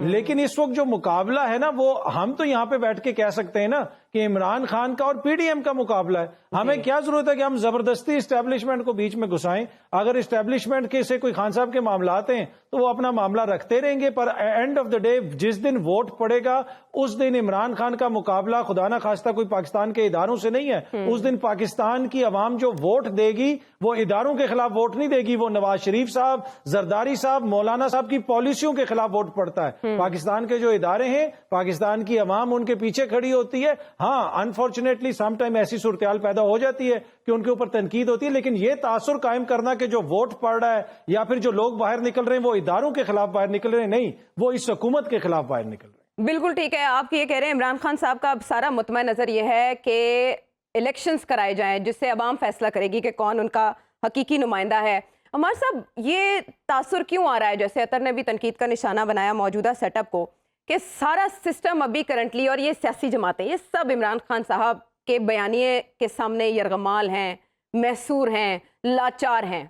لیکن اس وقت جو مقابلہ ہے نا وہ ہم تو یہاں پہ بیٹھ کے کہہ سکتے ہیں نا کہ عمران خان کا اور پی ڈی ایم کا مقابلہ ہے. ہمیں کیا ضرورت ہے کہ ہم زبردستی اسٹیبلشمنٹ کو بیچ میں گھسائیں؟ اگر اسٹیبلشمنٹ کے سے کوئی خان صاحب کے معاملات ہیں تو وہ اپنا معاملہ رکھتے رہیں گے, پر اینڈ آف دا ڈے جس دن ووٹ پڑے گا اس دن عمران خان کا مقابلہ خدا نہ خواستہ کوئی پاکستان کے اداروں سے نہیں ہے. اس دن پاکستان کی عوام جو ووٹ دے گی وہ اداروں کے خلاف ووٹ نہیں دے گی, وہ نواز شریف صاحب, زرداری صاحب, مولانا صاحب کی پالیسیوں کے خلاف ووٹ پڑتا ہے. پاکستان کے جو ادارے ہیں, پاکستان کی عوام ان کے پیچھے کھڑی ہوتی ہے. ہاں انفارچونیٹلی سم ٹائم ایسی صورتحال پیدا ہو جاتی ہے کہ ان کے اوپر تنقید ہوتی ہے, لیکن یہ تاثر قائم کرنا کہ جو ووٹ پڑ رہا ہے یا پھر جو لوگ باہر نکل رہے ہیں وہ اداروں کے خلاف باہر نکل رہے ہیں, نہیں, وہ اس حکومت کے خلاف باہر نکل رہے ہیں. بالکل ٹھیک ہے, آپ یہ کہہ رہے ہیں عمران خان صاحب کا اب سارا مطمئن نظر یہ ہے کہ الیکشنز کرائے جائیں جس سے عوام فیصلہ کرے گی کہ کون ان کا حقیقی نمائندہ ہے. عمر صاحب, یہ تاثر کیوں آ رہا ہے, جیسے اطہر نے بھی تنقید کا نشانہ بنایا موجودہ سیٹ اپ کو, کہ سارا سسٹم ابھی کرنٹلی اور یہ سیاسی جماعتیں یہ سب عمران خان صاحب کے بیانیے کے سامنے یرغمال ہیں, محصور ہیں, لاچار ہیں؟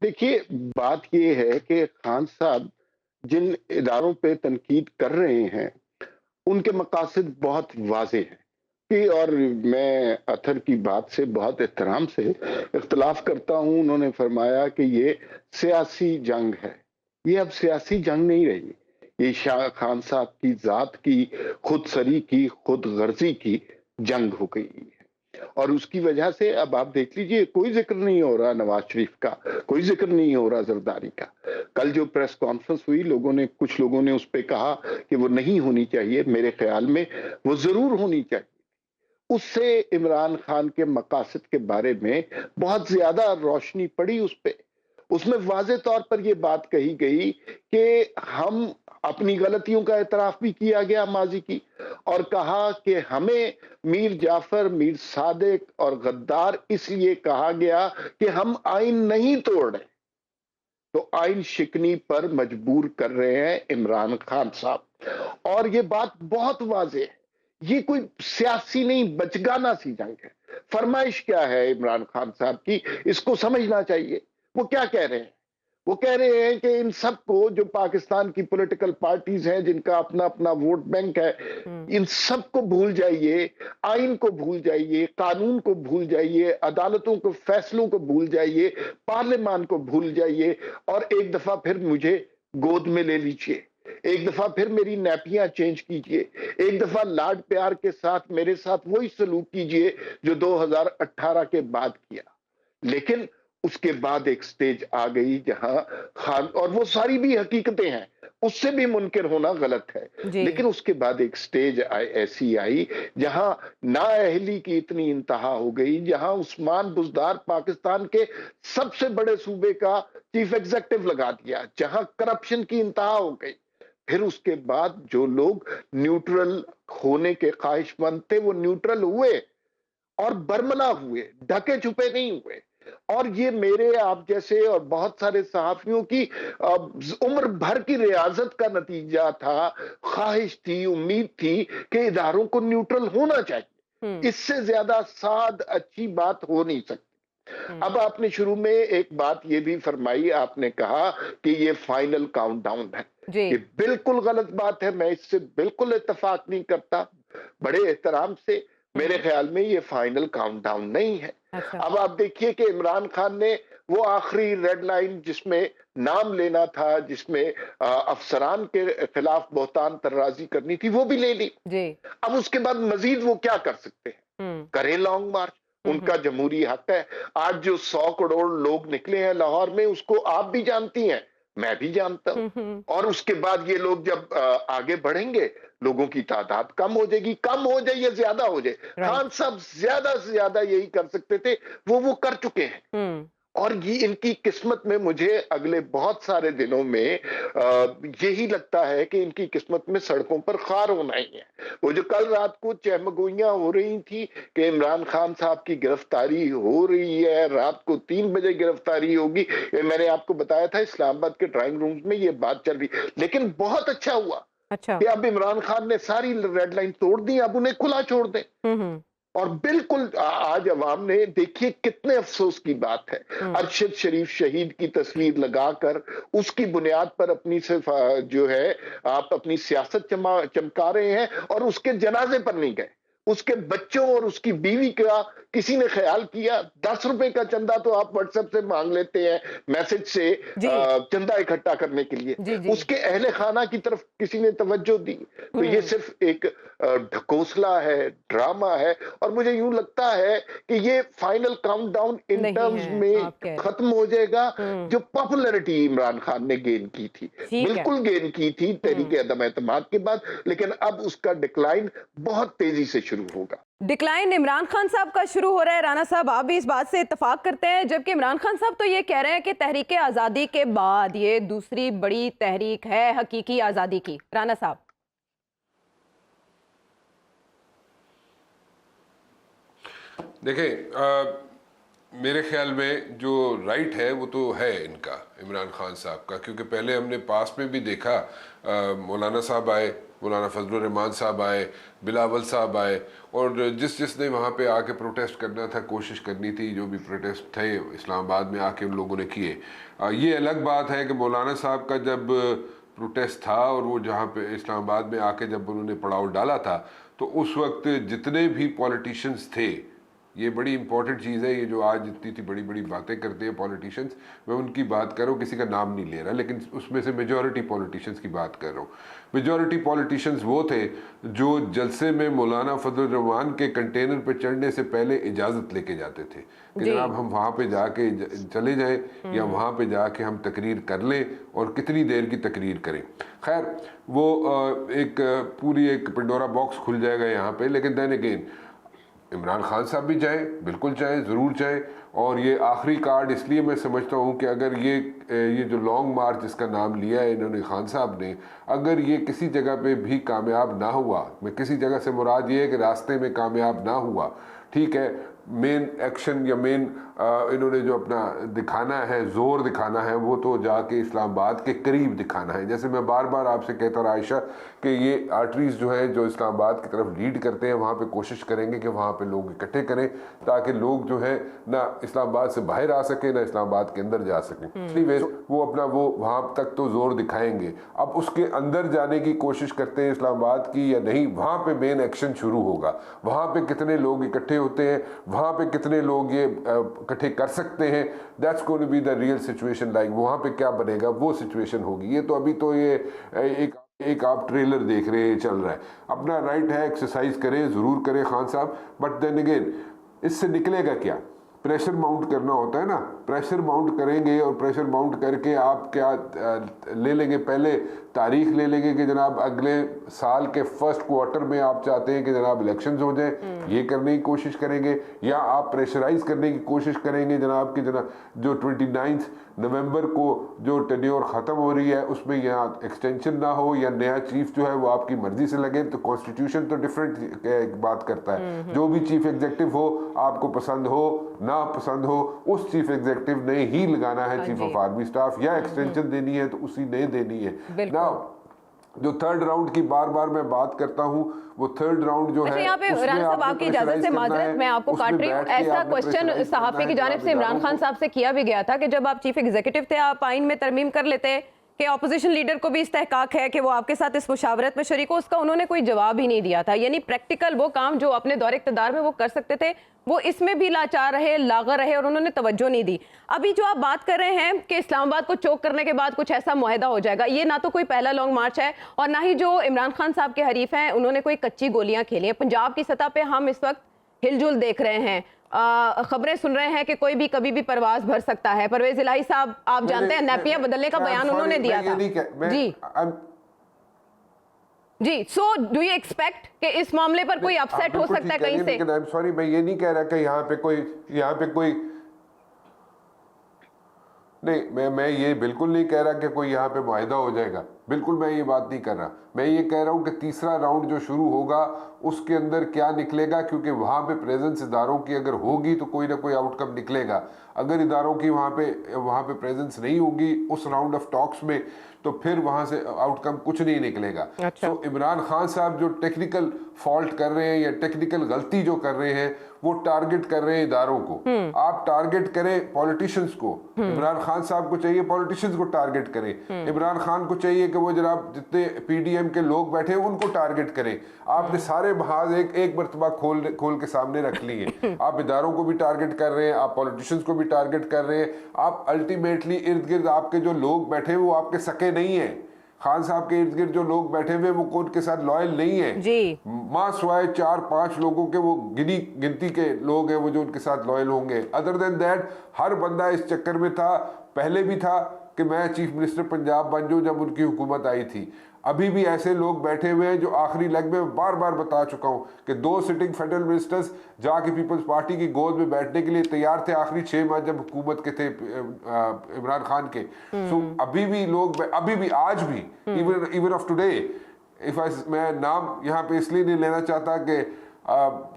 دیکھیے بات یہ ہے کہ خان صاحب جن اداروں پہ تنقید کر رہے ہیں ان کے مقاصد بہت واضح ہیں اور میں اطہر کی بات سے بہت احترام سے اختلاف کرتا ہوں. انہوں نے فرمایا کہ یہ سیاسی جنگ ہے. یہ اب سیاسی جنگ نہیں رہی, یہ شاہ خان صاحب کی ذات کی خود سری کی خود غرضی کی جنگ ہو گئی ہے, اور اس کی وجہ سے اب آپ دیکھ لیجئے کوئی ذکر نہیں ہو رہا نواز شریف کا, کوئی ذکر نہیں ہو رہا زرداری کا. کل جو پریس کانفرنس ہوئی کچھ لوگوں نے اس پہ کہا کہ وہ نہیں ہونی چاہیے, میرے خیال میں وہ ضرور ہونی چاہیے. اس سے عمران خان کے مقاصد کے بارے میں بہت زیادہ روشنی پڑی اس پہ. اس میں واضح طور پر یہ بات کہی گئی کہ ہم اپنی غلطیوں کا اعتراف بھی کیا گیا ماضی کی, اور کہا کہ ہمیں میر جعفر, میر صادق اور غدار اس لیے کہا گیا کہ ہم آئین نہیں توڑ رہے, تو آئین شکنی پر مجبور کر رہے ہیں عمران خان صاحب. اور یہ بات بہت واضح ہے, یہ کوئی سیاسی نہیں بچگانہ سی جنگ ہے. فرمائش کیا ہے عمران خان صاحب کی, اس کو سمجھنا چاہیے. وہ کیا کہہ رہے ہیں؟ وہ کہہ رہے ہیں کہ ان سب کو جو پاکستان کی پولیٹیکل پارٹیز ہیں جن کا اپنا اپنا ووٹ بینک ہے, ان سب کو بھول جائیے, آئین کو بھول جائیے, قانون کو بھول جائیے, عدالتوں کو فیصلوں کو بھول جائیے, پارلیمان کو بھول جائیے, اور ایک دفعہ پھر مجھے گود میں لے لیجئے, ایک دفعہ پھر میری نیپیاں چینج کیجئے, ایک دفعہ لاڈ پیار کے ساتھ میرے ساتھ وہی سلوک کیجئے جو 2018 کے بعد کیا. لیکن اس کے بعد ایک سٹیج آ گئی جہاں خان, اور وہ ساری بھی حقیقتیں ہیں, اس سے بھی منکر ہونا غلط ہے, لیکن اس کے بعد ایک سٹیج ایسی آئی جہاں نااہلی کی اتنی انتہا ہو گئی, جہاں عثمان بزدار پاکستان کے سب سے بڑے صوبے کا چیف ایگزیکٹو لگا دیا, جہاں کرپشن کی انتہا ہو گئی. پھر اس کے بعد جو لوگ نیوٹرل ہونے کے خواہش مند تھے وہ نیوٹرل ہوئے اور برملا ہوئے, ڈھکے چھپے نہیں ہوئے. اور یہ میرے آپ جیسے اور بہت سارے صحافیوں کی عمر بھر کی ریاضت کا نتیجہ تھا, خواہش تھی, امید تھی کہ اداروں کو نیوٹرل ہونا چاہیے. اس سے زیادہ سعد اچھی بات ہو نہیں سکتی. اب آپ نے شروع میں ایک بات یہ بھی فرمائی, آپ نے کہا کہ یہ فائنل کاؤنٹ ڈاؤن ہے. یہ بالکل غلط بات ہے, میں اس سے بالکل اتفاق نہیں کرتا. بڑے احترام سے میرے خیال میں یہ فائنل کاؤنٹ ڈاؤن نہیں ہے. اب آپ دیکھیے کہ عمران خان نے وہ آخری ریڈ لائن جس میں نام لینا تھا, جس میں افسران کے خلاف بہتان طرازی کرنی تھی, وہ بھی لے لی. اب اس کے بعد مزید وہ کیا کر سکتے ہیں؟ کریں لانگ مارچ, ان کا جمہوری حق ہے. آج جو 100 کروڑ لوگ نکلے ہیں لاہور میں, اس کو آپ بھی جانتی ہیں, میں بھی جانتا ہوں. اور اس کے بعد یہ لوگ جب آگے بڑھیں گے, لوگوں کی تعداد کم ہو جائے گی, کم ہو جائے یا زیادہ ہو جائے. خان صاحب زیادہ سے زیادہ یہی کر سکتے تھے, وہ کر چکے ہیں. اور یہ ان کی قسمت میں مجھے اگلے بہت سارے دنوں میں یہی لگتا ہے کہ ان کی قسمت میں سڑکوں پر خار ہونا ہی ہے. وہ جو کل رات کو چہمگوئیاں ہو رہی تھی کہ عمران خان صاحب کی گرفتاری ہو رہی ہے, رات کو 3 بجے گرفتاری ہوگی, میں نے آپ کو بتایا تھا اسلام آباد کے ڈرائنگ رومز میں یہ بات چل رہی. لیکن بہت اچھا ہوا کہ اب عمران خان نے ساری ریڈ لائن توڑ دی, اب انہیں کھلا چھوڑ دیں. اور بالکل آج عوام نے دیکھیے کتنے افسوس کی بات ہے، ارشد شریف شہید کی تصویر لگا کر اس کی بنیاد پر اپنی جو ہے آپ اپنی سیاست چمکا رہے ہیں، اور اس کے جنازے پر نہیں گئے، اس کے بچوں اور اس کی بیوی کا کسی نے خیال کیا؟ 10 روپے کا چندہ تو آپ واٹس ایپ سے مانگ لیتے ہیں، میسج سے جی چندہ اکٹھا کرنے کے لیے، جی جی اس کے اہل خانہ کی طرف کسی نے توجہ دی؟ تو یہ صرف ایک ڈھکوسلا ہے، ڈرامہ ہے، اور مجھے یوں لگتا ہے کہ یہ فائنل کاؤنٹ ڈاؤن ان نہیں ٹرمز ہے میں آپ کہہ رہے ختم ہو جائے گا جو پاپولرٹی عمران خان نے گین کی تھی، ٹھیک ہے بالکل گین کی تھی تحریک عدم اعتماد کے بعد، لیکن اب اس کا ڈکلائن بہت تیزی سے شروع ہوگا۔ ڈکلائن عمران خان صاحب کا شروع ہو رہا ہے، رانا صاحب آپ بھی اس بات سے اتفاق کرتے ہیں، جبکہ عمران خان صاحب تو یہ کہہ رہے ہیں کہ تحریک آزادی کے بعد یہ دوسری بڑی تحریک ہے حقیقی آزادی کی۔ رانا صاحب دیکھیں، میرے خیال میں جو رائٹ ہے وہ تو ہے ان کا، عمران خان صاحب کا، کیونکہ پہلے ہم نے پاس میں بھی دیکھا، مولانا صاحب آئے، مولانا فضل الرحمان صاحب آئے، بلاول صاحب آئے، اور جس نے وہاں پہ آ کے پروٹیسٹ کرنا تھا، کوشش کرنی تھی، جو بھی پروٹیسٹ تھے اسلام آباد میں آ کے ان لوگوں نے کیے۔ یہ الگ بات ہے کہ مولانا صاحب کا جب پروٹیسٹ تھا اور وہ جہاں پہ اسلام آباد میں آ کے جب انہوں نے پڑاؤ ڈالا تھا، تو اس وقت جتنے بھی پولیٹیشنز تھے، یہ بڑی امپورٹنٹ چیز ہے، یہ جو آج اتنی بڑی بڑی باتیں کرتے ہیں پولیٹیشنز، میں ان کی بات کر رہا ہوں، کسی کا نام نہیں لے رہا، لیکن اس میں سے میجورٹی پولیٹیشنز کی بات کر رہا ہوں۔ میجورٹی پولیٹیشنز وہ تھے جو جلسے میں مولانا فضل الرحمان کے کنٹینر پہ چڑھنے سے پہلے اجازت لے کے جاتے تھے کہ جناب ہم وہاں پہ جا کے چلے جائیں، یا وہاں پہ جا کے ہم تقریر کر لیں، اور کتنی دیر کی تقریر کریں۔ خیر، وہ ایک پوری ایک پنڈورا باکس کھل جائے گا یہاں پہ، لیکن دین اگین عمران خان صاحب بھی جائیں، بالکل جائیں، ضرور جائیں، اور یہ آخری کارڈ اس لیے میں سمجھتا ہوں کہ اگر یہ جو لانگ مارچ جس کا نام لیا ہے انہوں نے خان صاحب نے، اگر یہ کسی جگہ پہ بھی کامیاب نہ ہوا، میں کسی جگہ سے مراد یہ ہے کہ راستے میں کامیاب نہ ہوا، ٹھیک ہے، مین ایکشن یا مین انہوں نے جو اپنا دکھانا ہے، زور دکھانا ہے، وہ تو جا کے اسلام آباد کے قریب دکھانا ہے۔ جیسے میں بار بار آپ سے کہتا رہا عائشہ کہ یہ آرٹریز جو ہیں جو اسلام آباد کی طرف لیڈ کرتے ہیں، وہاں پہ کوشش کریں گے کہ وہاں پہ لوگ اکٹھے کریں تاکہ لوگ جو ہے نہ اسلام آباد سے باہر آ سکیں نہ اسلام آباد کے اندر جا سکیں۔ وہ اپنا وہ وہاں تک تو زور دکھائیں گے، اب اس کے اندر جانے کی کوشش کرتے ہیں اسلام آباد کی یا نہیں، وہاں پہ مین ایکشن شروع ہوگا۔ وہاں پہ کتنے لوگ اکٹھے ہوتے ہیں، وہاں پہ کتنے لوگ یہ اکٹھے کر سکتے ہیں، that's going to be the real situation, like وہاں پہ کیا بنے گا وہ سچویشن ہوگی۔ یہ تو ابھی تو یہ ایک آپ ٹریلر دیکھ رہے ہیں، چل رہا ہے، اپنا رائٹ ہے، ایکسرسائز کریں، ضرور کریں خان صاحب، بٹ دین اگین اس سے نکلے گا کیا؟ پریشر ماؤنٹ کرنا ہوتا ہے نا، پریشر ماؤنٹ کریں گے، اور پریشر ماؤنٹ کر کے آپ کیا لے لیں گے، پہلے تاریخ لے لیں گے کہ جناب اگلے سال کے فرسٹ کوارٹر میں آپ چاہتے ہیں کہ جناب الیکشنز ہو جائیں، یہ کرنے کی کوشش کریں گے، یا آپ پریشرائز کرنے کی کوشش کریں گے جناب کہ جناب جو 29 نومبر کو جو ٹینیور ختم ہو رہی ہے اس میں یہاں ایکسٹینشن نہ ہو، یا نیا چیف جو ہے وہ آپ کی مرضی سے لگے۔ تو کانسٹیٹیوشن تو ڈیفرنٹ بات کرتا ہے، جو بھی چیف ایگزیکٹو ہو، آپ کو پسند ہو نہ پسند ہو، اس چیف ایگزیکٹو نے ہی لگانا ہے چیف آف آرمی سٹاف، یا ایکسٹینشن دینی ہے تو اسی نے دینی ہے۔ نا جو تھرڈ راؤنڈ کی بار بار میں بات کرتا ہوں، وہ تھرڈ راؤنڈ جو ہے، یہاں پہ رانا صاحب آپ کی اجازت سے معذرت میں آپ کو کاٹ رہی ہوں، ایسا کوسچن صحافی کی جانب سے عمران خان صاحب سے کیا بھی گیا تھا کہ جب آپ چیف ایگزیکٹو تھے آپ آئین میں ترمیم کر لیتے کہ اپوزیشن لیڈر کو بھی استحقاق ہے کہ وہ آپ کے ساتھ اس مشاورت میں شریک ہو، اس کا انہوں نے کوئی جواب ہی نہیں دیا تھا۔ یعنی پریکٹیکل وہ کام جو اپنے دور اقتدار میں وہ کر سکتے تھے وہ اس میں بھی لاچار رہے، لاغر رہے، اور انہوں نے توجہ نہیں دی۔ ابھی جو آپ بات کر رہے ہیں کہ اسلام آباد کو چوک کرنے کے بعد کچھ ایسا معاہدہ ہو جائے گا، یہ نہ تو کوئی پہلا لانگ مارچ ہے، اور نہ ہی جو عمران خان صاحب کے حریف ہیں انہوں نے کوئی کچی گولیاں کھیلی ہیں۔ پنجاب کی سطح پہ ہم اس وقت ہل جل دیکھ رہے ہیں، خبریں سن رہے ہیں کہ کوئی بھی کبھی بھی پرواز بھر سکتا ہے۔ پرویز الہی صاحب آپ جانتے ہیں نیپیاں بدلنے کا بیان انہوں نے دیا تھا۔ جی سو ڈو یو ایکسپیکٹ کہ اس معاملے پر کوئی اپسیٹ ہو سکتا ہے کہیں سے؟ سوری، میں یہ نہیں کہہ رہا کہ یہاں پہ کوئی نہیں، میں یہ بالکل نہیں کہہ رہا کہ کوئی یہاں پہ معاہدہ ہو جائے گا، بالکل میں یہ بات نہیں کر رہا. میں یہ کہہ رہا ہوں کہ تیسرا راؤنڈ جو شروع ہوگا اس کے اندر کیا نکلے گا, کیونکہ وہاں پہ پریزنس اداروں کی اگر ہوگی تو کوئی نہ کوئی آؤٹ کم نکلے گا. اگر اداروں کی وہاں پہ پریزنس نہیں ہوگی اس راؤنڈ آف ٹاکس میں تو پھر وہاں سے آؤٹ کم کچھ نہیں نکلے گا. تو عمران خان صاحب جو ٹیکنیکل فالٹ کر رہے ہیں یا ٹیکنیکل غلطی جو کر رہے ہیں وہ ٹارگٹ کر رہے ہیں اداروں کو. آپ ٹارگٹ کریں پولیٹیشنز کو. عمران خان صاحب کو چاہیے پولیٹیشنز کو ٹارگٹ کریں. عمران خان کو چاہیے کہ وہ جناب جتنے پی ڈی ایم کے لوگ بیٹھے ہیں ان کو ٹارگٹ کریں. آپ نے سارے محاذ ایک مرتبہ کھول کے سامنے رکھ لیے. آپ اداروں کو بھی ٹارگٹ کر رہے ہیں, آپ پولیٹیشنز کو بھی ٹارگٹ کر رہے ہیں. آپ الٹیمیٹلی ارد گرد آپ کے جو لوگ بیٹھے وہ آپ کے سکے نہیں ہیں. خان صاحب کے ارد گرد جو لوگ بیٹھے ہوئے وہ ان کے ساتھ لائل نہیں ہیں جی. ماں سوائے 4-5 لوگوں کے وہ گنتی کے لوگ ہیں وہ جو ان کے ساتھ لائل ہوں گے. ادر دین دیٹ ہر بندہ اس چکر میں تھا, پہلے بھی تھا کہ میں چیف منسٹر پنجاب بن جاؤں جب ان کی حکومت آئی تھی. ابھی بھی ایسے لوگ بیٹھے ہوئے ہیں جو آخری لیگ میں بار بار بتا چکا ہوں کہ 2 سٹنگ فیڈرل منسٹرز جا کے پیپلز پارٹی کی گود میں بیٹھنے کے لیے تیار تھے آخری 6 ماہ جب حکومت کے تھے عمران خان کے. سو ابھی بھی لوگ ابھی بھی آج بھی ایون آف ٹوڈے میں نام یہاں پہ اس لیے نہیں لینا چاہتا کہ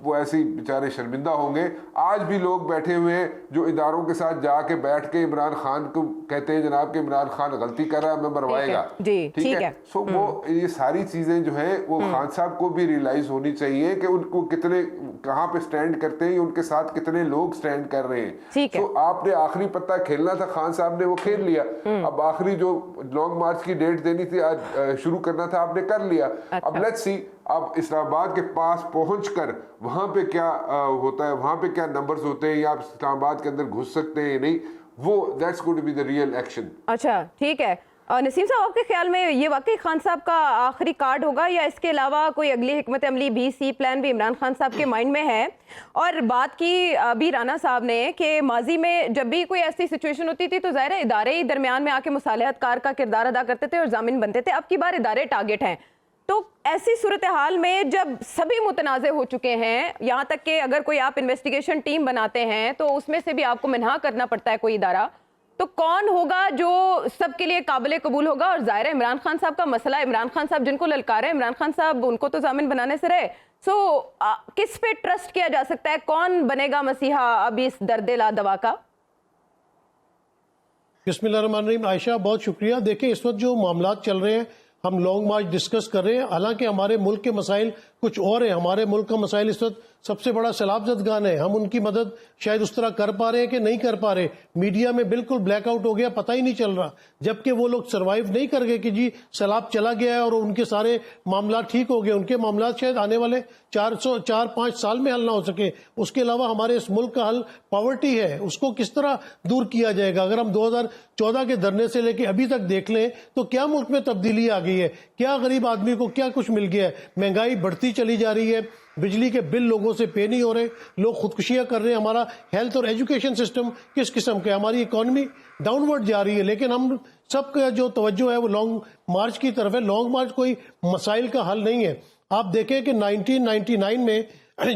وہ ایسے بیچارے شرمندہ ہوں گے. آج بھی لوگ بیٹھے ہوئے ہیں جو اداروں کے ساتھ جا کے بیٹھ کے عمران خان کو کہتے ہیں جناب کہ عمران خان غلطی کر رہا ہے ہمیں مروائے گا. ٹھیک ہے. سو وہ یہ ساری چیزیں جو ہیں وہ خان صاحب کو بھی ریئلائز ہونی چاہیے کہ ان کو کتنے کہاں پہ سٹینڈ کرتے ہیں, ان کے ساتھ کتنے لوگ سٹینڈ کر رہے ہیں. تو آپ نے آخری پتہ کھیلنا تھا, خان صاحب نے وہ کھیل لیا. اب آخری جو لانگ مارچ کی ڈیٹ دینی تھی آج شروع کرنا تھا آپ نے کر لیا. اب لیٹس سی اب اسلام آباد کے پاس پہنچ کر وہاں پہ کیا ہوتا ہے, وہاں پہ کیا نمبرز ہوتے ہیں, یا آپ اسلام آباد کے اندر گھس سکتے ہیں یا نہیں, وہ that's going to be the real action. اچھا ٹھیک ہے. نسیم صاحب آپ کے خیال میں یہ واقعی خان صاحب کا آخری کارڈ ہوگا یا اس کے علاوہ کوئی اگلی حکمت عملی بی سی پلان بھی عمران خان صاحب کے مائنڈ میں ہے؟ اور بات کی ابھی رانا صاحب نے کہ ماضی میں جب بھی کوئی ایسی سچویشن ہوتی تھی تو ظاہر ہے ادارے ہی درمیان میں آ کے مصالحت کار کا کردار ادا کرتے تھے اور ضامن بنتے تھے. اب کی بار ادارے ٹارگٹ ہیں. تو ایسی صورتحال میں جب سبھی متنازع ہو چکے ہیں, یہاں تک کہ اگر کوئی آپ انویسٹیگیشن ٹیم بناتے ہیں تو اس میں سے بھی آپ کو منہا کرنا پڑتا ہے کوئی ادارہ, تو کون ہوگا جو سب کے لیے قابل قبول ہوگا؟ اور ظاہر ہے عمران خان صاحب کا مسئلہ, عمران خان صاحب جن کو للکارے عمران خان صاحب ان کو تو ضامن بنانے سے رہے. سو کس پہ ٹرسٹ کیا جا سکتا ہے, کون بنے گا مسیحا اب اس درد لا دوا کا؟ بسم اللہ الرحمن الرحیم. عائشہ بہت شکریہ. دیکھیں اس وقت جو معاملات چل رہے ہیں, ہم لانگ مارچ ڈسکس کر رہے ہیں, حالانکہ ہمارے ملک کے مسائل کچھ اور ہیں. ہمارے ملک کا مسائل اس وقت سب سے بڑا سیلاب زدگان ہے. ہم ان کی مدد شاید اس طرح کر پا رہے ہیں کہ نہیں کر پا رہے. میڈیا میں بالکل بلیک آؤٹ ہو گیا, پتہ ہی نہیں چل رہا, جبکہ وہ لوگ سروائیو نہیں کر گئے کہ جی سیلاب چلا گیا ہے اور ان کے سارے معاملات ٹھیک ہو گئے. ان کے معاملات شاید آنے والے 4-5 سال میں حل نہ ہو سکے. اس کے علاوہ ہمارے اس ملک کا حل پاورٹی ہے, اس کو کس طرح دور کیا جائے گا؟ اگر ہم 2014 کے دھرنے سے لے کے ابھی تک دیکھ لیں تو کیا ملک میں تبدیلی آ گئی ہے, کیا غریب آدمی کو کیا کچھ مل گیا ہے؟ مہنگائی بڑھتی چلی جا رہی ہے, بجلی کے بل لوگوں سے پے نہیں ہو رہے, لوگ خودکشیاں کر رہے ہیں. ہمارا ہیلتھ اور ایجوکیشن سسٹم کس قسم کا ہے, ہماری اکانومی ڈاؤن ورڈ جا رہی ہے. لیکن ہم سب کا جو توجہ ہے وہ لانگ مارچ کی طرف ہے. لانگ مارچ کوئی مسائل کا حل نہیں ہے. آپ دیکھیں کہ 1999 میں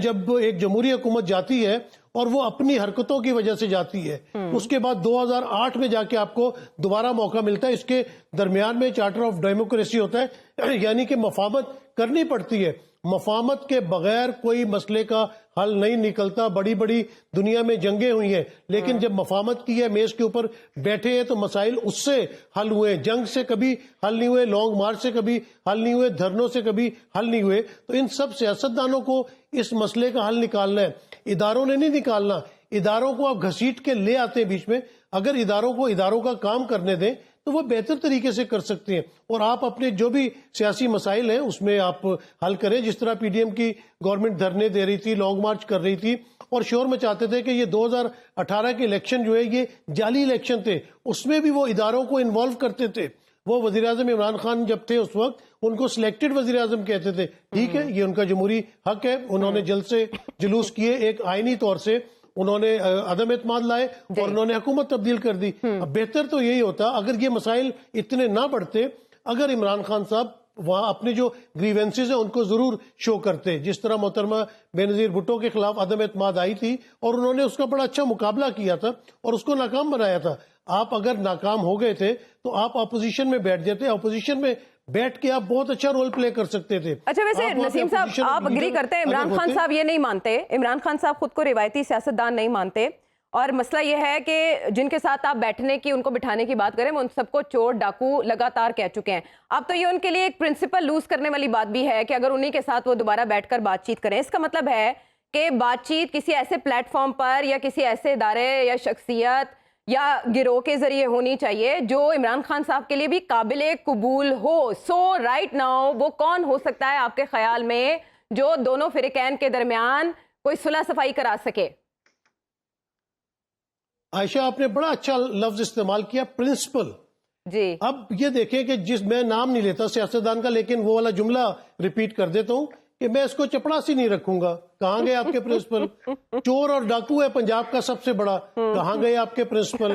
جب ایک جمہوری حکومت جاتی ہے اور وہ اپنی حرکتوں کی وجہ سے جاتی ہے, اس کے بعد 2008 میں جا کے آپ کو دوبارہ موقع ملتا ہے. اس کے درمیان میں چارٹر آف ڈیموکریسی ہوتا ہے, یعنی کہ مفاہمت کرنی پڑتی ہے. مفاہمت کے بغیر کوئی مسئلے کا حل نہیں نکلتا. بڑی بڑی دنیا میں جنگیں ہوئی ہیں, لیکن جب مفاہمت کی ہے, میز کے اوپر بیٹھے ہیں, تو مسائل اس سے حل ہوئے. جنگ سے کبھی حل نہیں ہوئے, لانگ مارچ سے کبھی حل نہیں ہوئے, دھرنوں سے کبھی حل نہیں ہوئے. تو ان سب سیاستدانوں کو اس مسئلے کا حل نکالنا ہے, اداروں نے نہیں نکالنا. اداروں کو آپ گھسیٹ کے لے آتے ہیں بیچ میں. اگر اداروں کو اداروں کا کام کرنے دیں تو وہ بہتر طریقے سے کر سکتے ہیں, اور آپ اپنے جو بھی سیاسی مسائل ہیں اس میں آپ حل کریں. جس طرح پی ڈی ایم کی گورنمنٹ دھرنے دے رہی تھی, لانگ مارچ کر رہی تھی, اور شور میں چاہتے تھے کہ یہ 2018 کے الیکشن جو ہے یہ جعلی الیکشن تھے, اس میں بھی وہ اداروں کو انوالو کرتے تھے. وہ وزیر اعظم عمران خان جب تھے اس وقت ان کو سلیکٹڈ وزیر اعظم کہتے تھے. ٹھیک ہے, یہ ان کا جمہوری حق ہے, انہوں نے جلد سے جلوس کیے, ایک آئینی طور سے انہوں نے عدم اعتماد لائے اور انہوں نے حکومت تبدیل کر دی. اب بہتر تو یہی ہوتا اگر یہ مسائل اتنے نہ بڑھتے, اگر عمران خان صاحب وہاں اپنے جو گریونسز ہیں ان کو ضرور شو کرتے. جس طرح محترمہ بینظیر بھٹو کے خلاف عدم اعتماد آئی تھی اور انہوں نے اس کا بڑا اچھا مقابلہ کیا تھا اور اس کو ناکام بنایا تھا. آپ اگر ناکام ہو گئے تھے تو آپ اپوزیشن میں بیٹھ جاتے. اپوزیشن میں بیٹھ کے آپ بہت اچھا رول پلے کر سکتے تھے. اچھا ویسے نسیم صاحب آپ اگری کرتے ہیں عمران خان صاحب یہ نہیں مانتے, عمران خان صاحب خود کو روایتی سیاستدان نہیں مانتے, اور مسئلہ یہ ہے کہ جن کے ساتھ آپ بیٹھنے کی ان کو بٹھانے کی بات کریں وہ ان سب کو چور ڈاکو لگاتار کہہ چکے ہیں. اب تو یہ ان کے لیے ایک پرنسپل لوز کرنے والی بات بھی ہے کہ اگر انہی کے ساتھ وہ دوبارہ بیٹھ کر بات چیت کریں. اس کا مطلب ہے کہ بات چیت کسی ایسے پلیٹ فارم پر یا کسی ایسے ادارے یا شخصیت یا گروہ کے ذریعے ہونی چاہیے جو عمران خان صاحب کے لیے بھی قابل قبول ہو. سو رائٹ ناؤ وہ کون ہو سکتا ہے آپ کے خیال میں جو دونوں فریقین کے درمیان کوئی صلح صفائی کرا سکے؟ عائشہ آپ نے بڑا اچھا لفظ استعمال کیا, پرنسپل. جی اب یہ دیکھیں کہ میں نام نہیں لیتا سیاستدان کا, لیکن وہ والا جملہ ریپیٹ کر دیتا ہوں کہ میں اس کو چپڑاسی نہیں رکھوں گا. کہاں گئے آپ کے پرنسپل؟ چور اور ڈاکو ہے پنجاب کا سب سے بڑا, کہاں گئے آپ کے پرنسپل؟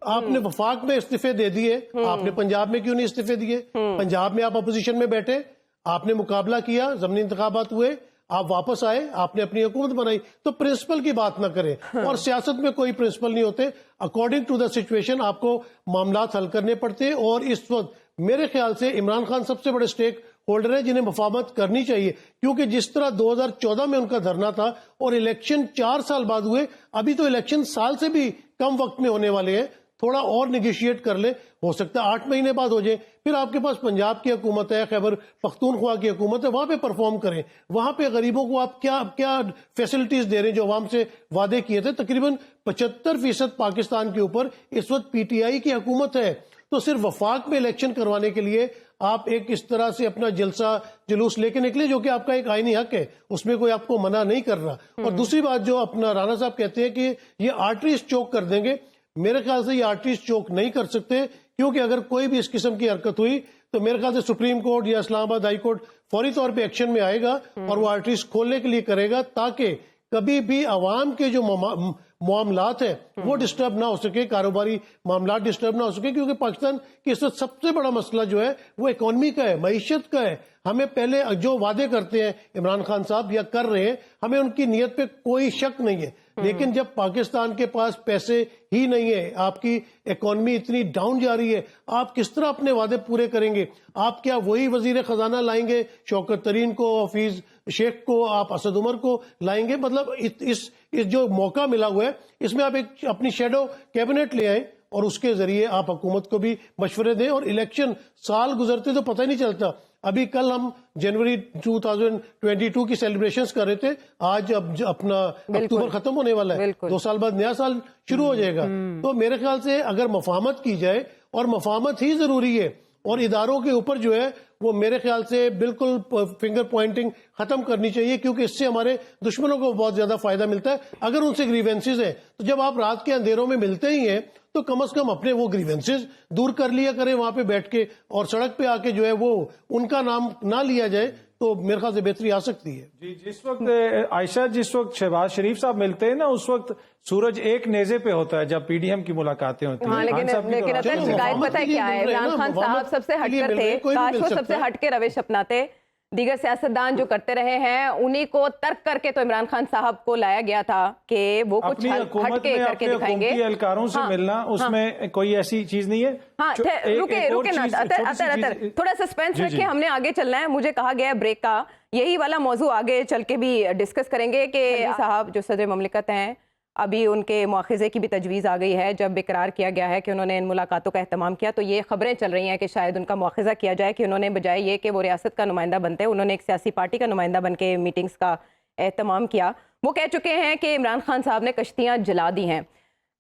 آپ نے وفاق میں استعفے دے دیے, آپ نے پنجاب میں کیوں نہیں استعفے دیے؟ پنجاب میں آپ اپوزیشن میں بیٹھے, آپ نے مقابلہ کیا, ضمنی انتخابات ہوئے, آپ واپس آئے, آپ نے اپنی حکومت بنائی. تو پرنسپل کی بات نہ کریں, اور سیاست میں کوئی پرنسپل نہیں ہوتے. اکارڈنگ ٹو دا سچویشن آپ کو معاملات حل کرنے پڑتے, اور اس وقت میرے خیال سے عمران خان سب سے بڑے سٹیک ہولڈر ہیں جنہیں مفاہمت کرنی چاہیے, کیونکہ جس طرح 2014 میں ان کا دھرنا تھا اور الیکشن 4 سال بعد ہوئے, ابھی تو الیکشن سال سے بھی کم وقت میں ہونے والے ہیں, تھوڑا اور نیگوشیٹ کر لیں, ہو سکتا ہے 8 مہینے بعد ہو جائے. پھر آپ کے پاس پنجاب کی حکومت ہے, خیبر پختونخوا کی حکومت ہے, وہاں پہ پرفارم کریں. وہاں پہ غریبوں کو آپ کیا فیسلٹیز دے رہے ہیں جو عوام سے وعدے کیے تھے. تقریباً 75% پاکستان کے اوپر اس وقت پی ٹی آئی کی حکومت ہے. تو صرف وفاق میں الیکشن کروانے کے لیے آپ ایک اس طرح سے اپنا جلسہ جلوس لے کے نکلے, جو کہ آپ کا ایک آئینی حق ہے, اس میں کوئی آپ کو منع نہیں کر رہا. اور دوسری بات جو اپنا رانا صاحب کہتے ہیں کہ یہ آرٹریز چوک کر دیں گے, میرے خیال سے یہ آرٹریز چوک نہیں کر سکتے, کیونکہ اگر کوئی بھی اس قسم کی حرکت ہوئی تو میرے خیال سے سپریم کورٹ یا اسلام آباد ہائی کورٹ فوری طور پہ ایکشن میں آئے گا اور وہ آرٹریز کھولنے کے لیے کرے گا, تاکہ کبھی بھی عوام کے جو معاملات ہیں وہ ڈسٹرب نہ ہو سکے, کاروباری معاملات ڈسٹرب نہ ہو سکے. کیونکہ پاکستان کی اس وقت سب سے بڑا مسئلہ جو ہے وہ اکانومی کا ہے, معیشت کا ہے. ہمیں پہلے جو وعدے کرتے ہیں عمران خان صاحب یا کر رہے ہیں, ہمیں ان کی نیت پہ کوئی شک نہیں ہے, لیکن جب پاکستان کے پاس پیسے ہی نہیں ہے, آپ کی اکانومی اتنی ڈاؤن جا رہی ہے, آپ کس طرح اپنے وعدے پورے کریں گے؟ آپ کیا وہی وزیر خزانہ لائیں گے شوکت ترین کو, حفیظ شیخ کو, آپ اسد عمر کو لائیں گے؟ مطلب اس جو موقع ملا ہوا ہے اس میں آپ ایک اپنی شیڈو کیبنٹ لے آئیں اور اس کے ذریعے آپ حکومت کو بھی مشورے دیں. اور الیکشن سال گزرتے تو پتہ ہی نہیں چلتا. ابھی کل ہم جنوری 2022 کی سیلیبریشنز کر رہے تھے, آج اب اپنا اکتوبر ختم ہونے والا ہے, 2 سال بعد نیا سال شروع ہو جائے گا. تو میرے خیال سے اگر مفاہمت کی جائے, اور مفاہمت ہی ضروری ہے, اور اداروں کے اوپر جو ہے وہ میرے خیال سے بالکل فنگر پوائنٹنگ ختم کرنی چاہیے, کیونکہ اس سے ہمارے دشمنوں کو بہت زیادہ فائدہ ملتا ہے. اگر ان سے گریونسز ہیں تو جب آپ رات کے اندھیروں میں ملتے ہی ہیں تو کم از کم اپنے وہ گریونسز دور کر لیا کریں وہاں پہ بیٹھ کے, اور سڑک پہ آ کے جو ہے وہ ان کا نام نہ لیا جائے, تو میرے خیال سے بہتری آ سکتی ہے. جی, جس وقت عائشہ جس وقت شہباز شریف صاحب ملتے ہیں نا, اس وقت سورج ایک نیزے پہ ہوتا ہے جب پی ڈی ایم کی ملاقاتیں ہوتی ہیں. لیکن اطہر شکایت پتہ ہے کیا ہے, عمران خان صاحب سب سے ہٹ کر تھے, کاش وہ سب سے ہٹ کے روش اپناتے. دیگر سیاستدان جو کرتے رہے ہیں انہی کو ترک کر کے تو عمران خان صاحب کو لایا گیا تھا کہ وہ کچھ ہٹ کے کر کے دکھائیں گے. اپنی اہلکاروں سے ملنا, اس میں کوئی ایسی چیز نہیں ہے. ہاں رکے نا اطہر, تھوڑا سسپینس رکھیں, ہم نے آگے چلنا ہے. مجھے کہا گیا ہے بریک کا یہی والا موضوع آگے چل کے بھی ڈسکس کریں گے کہ صاحب جو صدر مملکت ہیں ابھی ان کے مواخذے کی بھی تجویز آ گئی ہے. جب اقرار کیا گیا ہے کہ انہوں نے ان ملاقاتوں کا اہتمام کیا تو یہ خبریں چل رہی ہیں کہ شاید ان کا مواخذہ کیا جائے, کہ انہوں نے بجائے یہ کہ وہ ریاست کا نمائندہ بنتے انہوں نے ایک سیاسی پارٹی کا نمائندہ بن کے میٹنگز کا اہتمام کیا. وہ کہہ چکے ہیں کہ عمران خان صاحب نے کشتیاں جلا دی ہیں.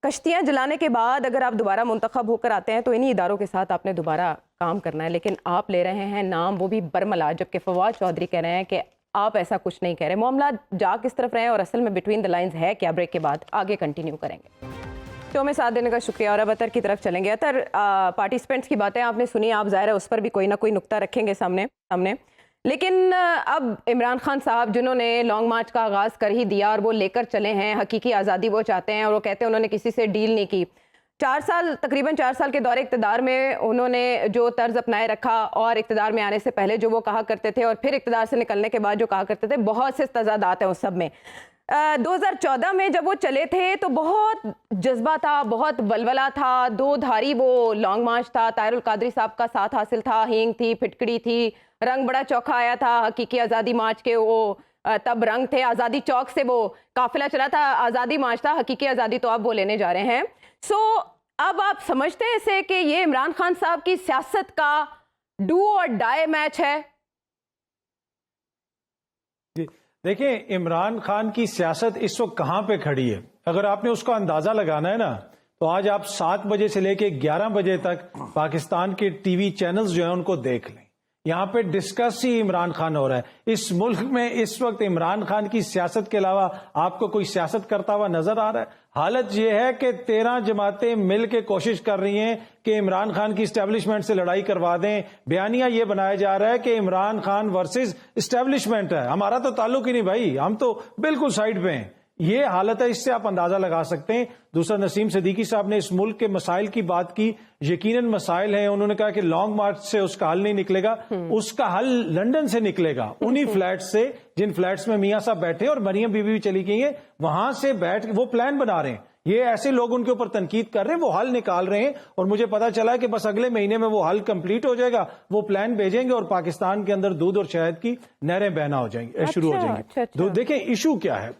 کشتیاں جلانے کے بعد اگر آپ دوبارہ منتخب ہو کر آتے ہیں تو انہی اداروں کے ساتھ آپ نے دوبارہ کام کرنا ہے, لیکن آپ لے رہے ہیں نام وہ بھی برملا, جبکہ فواد چودھری کہہ رہے ہیں کہ آپ ایسا کچھ نہیں کہہ رہے. معاملات جا کس طرف رہے ہیں اور اصل میں بٹوین دا لائنز ہے کیا؟ بریک کے بعد آگے کنٹینیو کریں گے. شو میں ساتھ دینے کا شکریہ. اور اب اطہر کی طرف چلیں گے. اطہر, پارٹیسپینٹس کی باتیں آپ نے سنی, آپ ظاہر ہے اس پر بھی کوئی نہ کوئی نقطہ رکھیں گے سامنے, لیکن اب عمران خان صاحب جنہوں نے لانگ مارچ کا آغاز کر ہی دیا اور وہ لے کر چلے ہیں, حقیقی آزادی وہ چاہتے ہیں اور وہ کہتے ہیں انہوں نے کسی سے ڈیل نہیں کی. تقریباً 4 سال کے دور اقتدار میں انہوں نے جو طرز اپنائے رکھا اور اقتدار میں آنے سے پہلے جو وہ کہا کرتے تھے اور پھر اقتدار سے نکلنے کے بعد جو کہا کرتے تھے، بہت سے تضادات ہیں اس سب میں۔ 2014 میں جب وہ چلے تھے تو بہت جذبہ تھا، بہت ولولہ تھا، 2 دھاری وہ لانگ مارچ تھا، طاہر القادری صاحب کا ساتھ حاصل تھا، ہینگ تھی، پھٹکڑی تھی، رنگ بڑا چوکھا آیا تھا، حقیقی آزادی مارچ کے وہ تب رنگ تھے، آزادی چوک سے وہ قافلہ چلا تھا، آزادی مارچ تھا، حقیقی آزادی تو اب وہ لینے جا رہے ہیں۔ اب آپ سمجھتے ہیں اسے کہ یہ عمران خان صاحب کی سیاست کا ڈو اور ڈائی میچ ہے؟ دیکھیں، عمران خان کی سیاست اس وقت کہاں پہ کھڑی ہے، اگر آپ نے اس کا اندازہ لگانا ہے نا تو آج آپ 7 بجے سے لے کے 11 بجے تک پاکستان کے ٹی وی چینلز جو ہیں ان کو دیکھ لیں، یہاں پہ ڈسکس ہی عمران خان ہو رہا ہے۔ اس ملک میں اس وقت عمران خان کی سیاست کے علاوہ آپ کو کوئی سیاست کرتا ہوا نظر آ رہا ہے؟ حالت یہ ہے کہ 13 جماعتیں مل کے کوشش کر رہی ہیں کہ عمران خان کی اسٹیبلشمنٹ سے لڑائی کروا دیں۔ بیانیہ یہ بنایا جا رہا ہے کہ عمران خان ورسز اسٹیبلشمنٹ ہے، ہمارا تو تعلق ہی نہیں بھائی، ہم تو بالکل سائڈ پہ ہیں۔ یہ حالت ہے، اس سے آپ اندازہ لگا سکتے ہیں۔ دوسرا، نسیم صدیقی صاحب نے اس ملک کے مسائل کی بات کی، یقیناً مسائل ہیں، انہوں نے کہا کہ لانگ مارچ سے اس کا حل نہیں نکلے گا، اس کا حل لندن سے نکلے گا، انہی فلیٹس سے جن فلیٹس میں میاں صاحب بیٹھے اور مریم بی بی بھی چلی گئی ہیں، وہاں سے بیٹھ وہ پلان بنا رہے ہیں۔ یہ ایسے لوگ ان کے اوپر تنقید کر رہے ہیں، وہ حل نکال رہے ہیں، اور مجھے پتا چلا ہے کہ بس اگلے مہینے میں وہ حل کمپلیٹ ہو جائے گا، وہ پلان بھیجیں گے اور پاکستان کے اندر دودھ اور شہد کی نہریں بہنا ہو جائیں گی، شروع ہو جائیں گی۔ دیکھیں ایشو کیا ہے،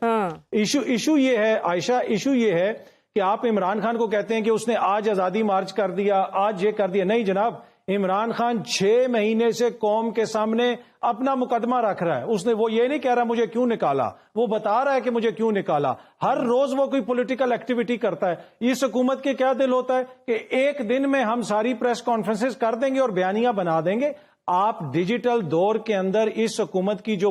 ایشو یہ ہے عائشہ، ایشو یہ ہے کہ آپ عمران خان کو کہتے ہیں کہ اس نے آج آزادی مارچ کر دیا، آج یہ کر دیا۔ نہیں جناب، عمران خان 6 مہینے سے قوم کے سامنے اپنا مقدمہ رکھ رہا ہے، اس نے وہ یہ نہیں کہہ رہا مجھے کیوں نکالا، وہ بتا رہا ہے کہ مجھے کیوں نکالا۔ ہر روز وہ کوئی پولیٹیکل ایکٹیویٹی کرتا ہے۔ اس حکومت کے کیا دل ہوتا ہے کہ ایک دن میں ہم ساری پریس کانفرنسز کر دیں گے اور بیانیہ بنا دیں گے۔ آپ ڈیجیٹل دور کے اندر اس حکومت کی جو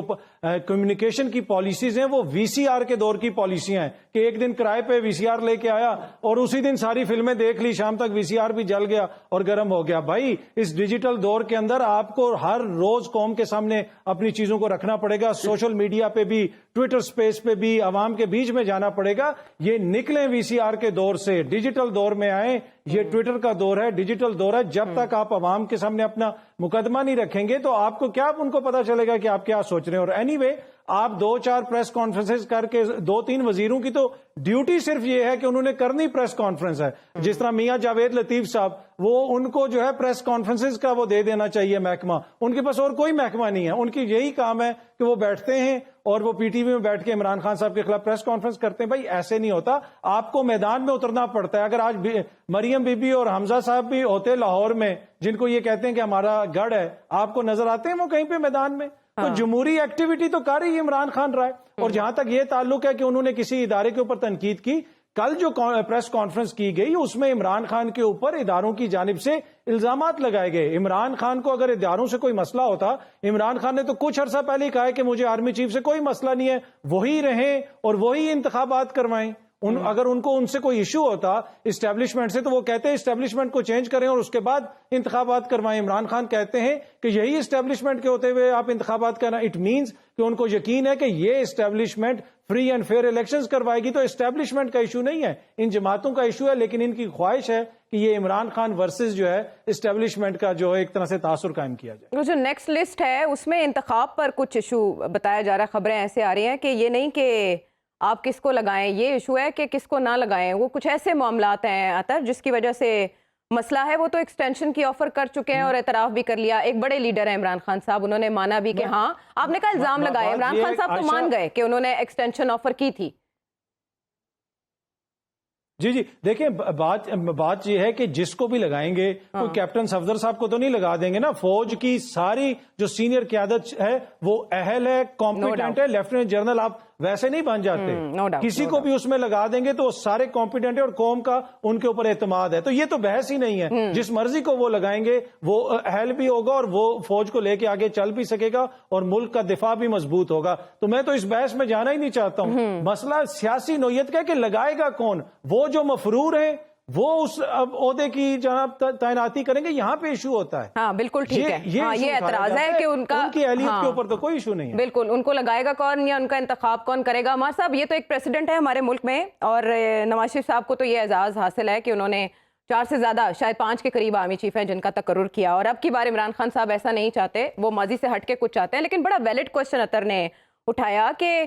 کمیونیکیشن کی پالیسیز ہیں وہ وی سی آر کے دور کی پالیسیاں ہیں کہ ایک دن کرائے پہ وی سی آر لے کے آیا اور اسی دن ساری فلمیں دیکھ لی، شام تک وی سی آر بھی جل گیا اور گرم ہو گیا۔ بھائی، اس ڈیجیٹل دور کے اندر آپ کو ہر روز قوم کے سامنے اپنی چیزوں کو رکھنا پڑے گا، سوشل میڈیا پہ بھی، ٹویٹر سپیس پہ بھی، عوام کے بیچ میں جانا پڑے گا۔ یہ نکلیں وی سی آر کے دور سے، ڈیجیٹل دور میں آئیں۔ یہ ٹویٹر کا دور ہے، ڈیجیٹل دور ہے۔ جب تک آپ عوام کے سامنے اپنا مقدمہ نہیں رکھیں گے تو آپ کو کیا ان کو پتا چلے گا کہ آپ کیا سوچ رہے ہیں۔ اور اینی وے، آپ 2-4 پریس کانفرنسز کر کے 2-3 وزیروں کی تو ڈیوٹی صرف یہ ہے کہ انہوں نے کرنی پریس کانفرنس ہے۔ جس طرح میاں جاوید لطیف صاحب، وہ ان کو جو ہے پریس کانفرنسز کا وہ دے دینا چاہیے محکمہ، ان کے پاس اور کوئی محکمہ نہیں ہے، ان کی یہی کام ہے کہ وہ بیٹھتے ہیں اور وہ پی ٹی وی میں بیٹھ کے عمران خان صاحب کے خلاف پریس کانفرنس کرتے ہیں۔ بھائی ایسے نہیں ہوتا، آپ کو میدان میں اترنا پڑتا ہے۔ اگر آج مریم بی بی اور حمزہ صاحب بھی ہوتے لاہور میں، جن کو یہ کہتے ہیں کہ ہمارا گڑھ ہے، آپ کو نظر آتے ہیں وہ کہیں پہ میدان میں؟ تو جمہوری ایکٹیویٹی تو کر ہی عمران خان رہا ہے۔ اور جہاں تک یہ تعلق ہے کہ انہوں نے کسی ادارے کے اوپر تنقید کی، کل جو پریس کانفرنس کی گئی اس میں عمران خان کے اوپر اداروں کی جانب سے الزامات لگائے گئے۔ عمران خان کو اگر اداروں سے کوئی مسئلہ ہوتا، عمران خان نے تو کچھ عرصہ پہلے ہی کہا ہے کہ مجھے آرمی چیف سے کوئی مسئلہ نہیں ہے، وہی رہیں اور وہی انتخابات کروائیں۔ اگر ان کو ان سے کوئی ایشو ہوتا اسٹیبلشمنٹ سے تو وہ کہتے ہیں اسٹیبلشمنٹ کو چینج کریں اور اس کے بعد انتخابات کروائیں۔ عمران خان کہتے ہیں کہ یہی اسٹیبلشمنٹ کے ہوتے ہوئے آپ انتخابات کرنا، اٹ مینز کہ ان کو یقین ہے کہ یہ establishment free and fair elections کروائے گی۔ تو اسٹیبلشمنٹ کا ایشو نہیں ہے، ان جماعتوں کا ایشو ہے، لیکن ان کی خواہش ہے کہ یہ عمران خان ورسز جو ہے اسٹیبلشمنٹ کا جو ہے ایک طرح سے تاثر قائم کیا جائے۔ جو نیکسٹ لسٹ ہے اس میں انتخاب پر کچھ ایشو بتایا جا رہا ہے، خبریں ایسے آ رہی ہیں کہ یہ نہیں کہ آپ کس کو لگائیں، یہ ایشو ہے کہ کس کو نہ لگائیں۔ وہ کچھ ایسے معاملات ہیں عطر جس کی وجہ سے مسئلہ ہے۔ وہ تو ایکسٹینشن کی آفر کر چکے ہیں اور اعتراف بھی کر لیا۔ ایک بڑے لیڈر ہیں عمران خان صاحب، انہوں نے مانا بھی کہ ہاں، آپ نے کہا الزام لگائے، عمران خان صاحب تو مان گئے کہ انہوں نے ایکسٹینشن آفر کی تھی۔ جی دیکھیں، بات یہ ہے کہ جس کو بھی لگائیں گے، کوئی کیپٹن صفدر صاحب کو تو نہیں لگا دیں گے نا۔ فوج کی ساری جو سینئر قیادت ہے وہ اہل ہے، کمپیٹنٹ ہے۔ لیفٹیننٹ جنرل آپ ویسے نہیں بن جاتے، کسی کو بھی اس میں لگا دیں گے تو سارے کمپیٹنٹ ہے اور قوم کا ان کے اوپر اعتماد ہے۔ تو یہ تو بحث ہی نہیں ہے، جس مرضی کو وہ لگائیں گے وہ اہل بھی ہوگا اور وہ فوج کو لے کے آگے چل بھی سکے گا اور ملک کا دفاع بھی مضبوط ہوگا۔ تو میں تو اس بحث میں جانا ہی نہیں چاہتا ہوں۔ مسئلہ سیاسی نوعیت کا ہے کہ لگائے گا کون۔ وہ جو مفرور ہیں وہ اس عہدے کی جناب تعیناتی کریں گے، یہاں پہ ایشو ہوتا ہے۔ ہاں بالکل ٹھیک ہے، یہ اعتراض ہے کہ ان کی اہلیت کے اوپر تو کوئی ایشو نہیں ہے۔ بالکل، ان کو لگائے گا کون یا ان کا انتخاب کون کرے گا۔ عمار صاحب، یہ تو ایک پریسیڈنٹ ہے ہمارے ملک میں اور نواز شریف صاحب کو تو یہ اعزاز حاصل ہے کہ انہوں نے 4 سے زیادہ شاید 5 کے قریب آرمی چیف ہیں جن کا تقرر کیا, اور اب کی بار عمران خان صاحب ایسا نہیں چاہتے, وہ ماضی سے ہٹ کے کچھ چاہتے ہیں. لیکن بڑا ویلڈ کوشچن اطہر نے اٹھایا کہ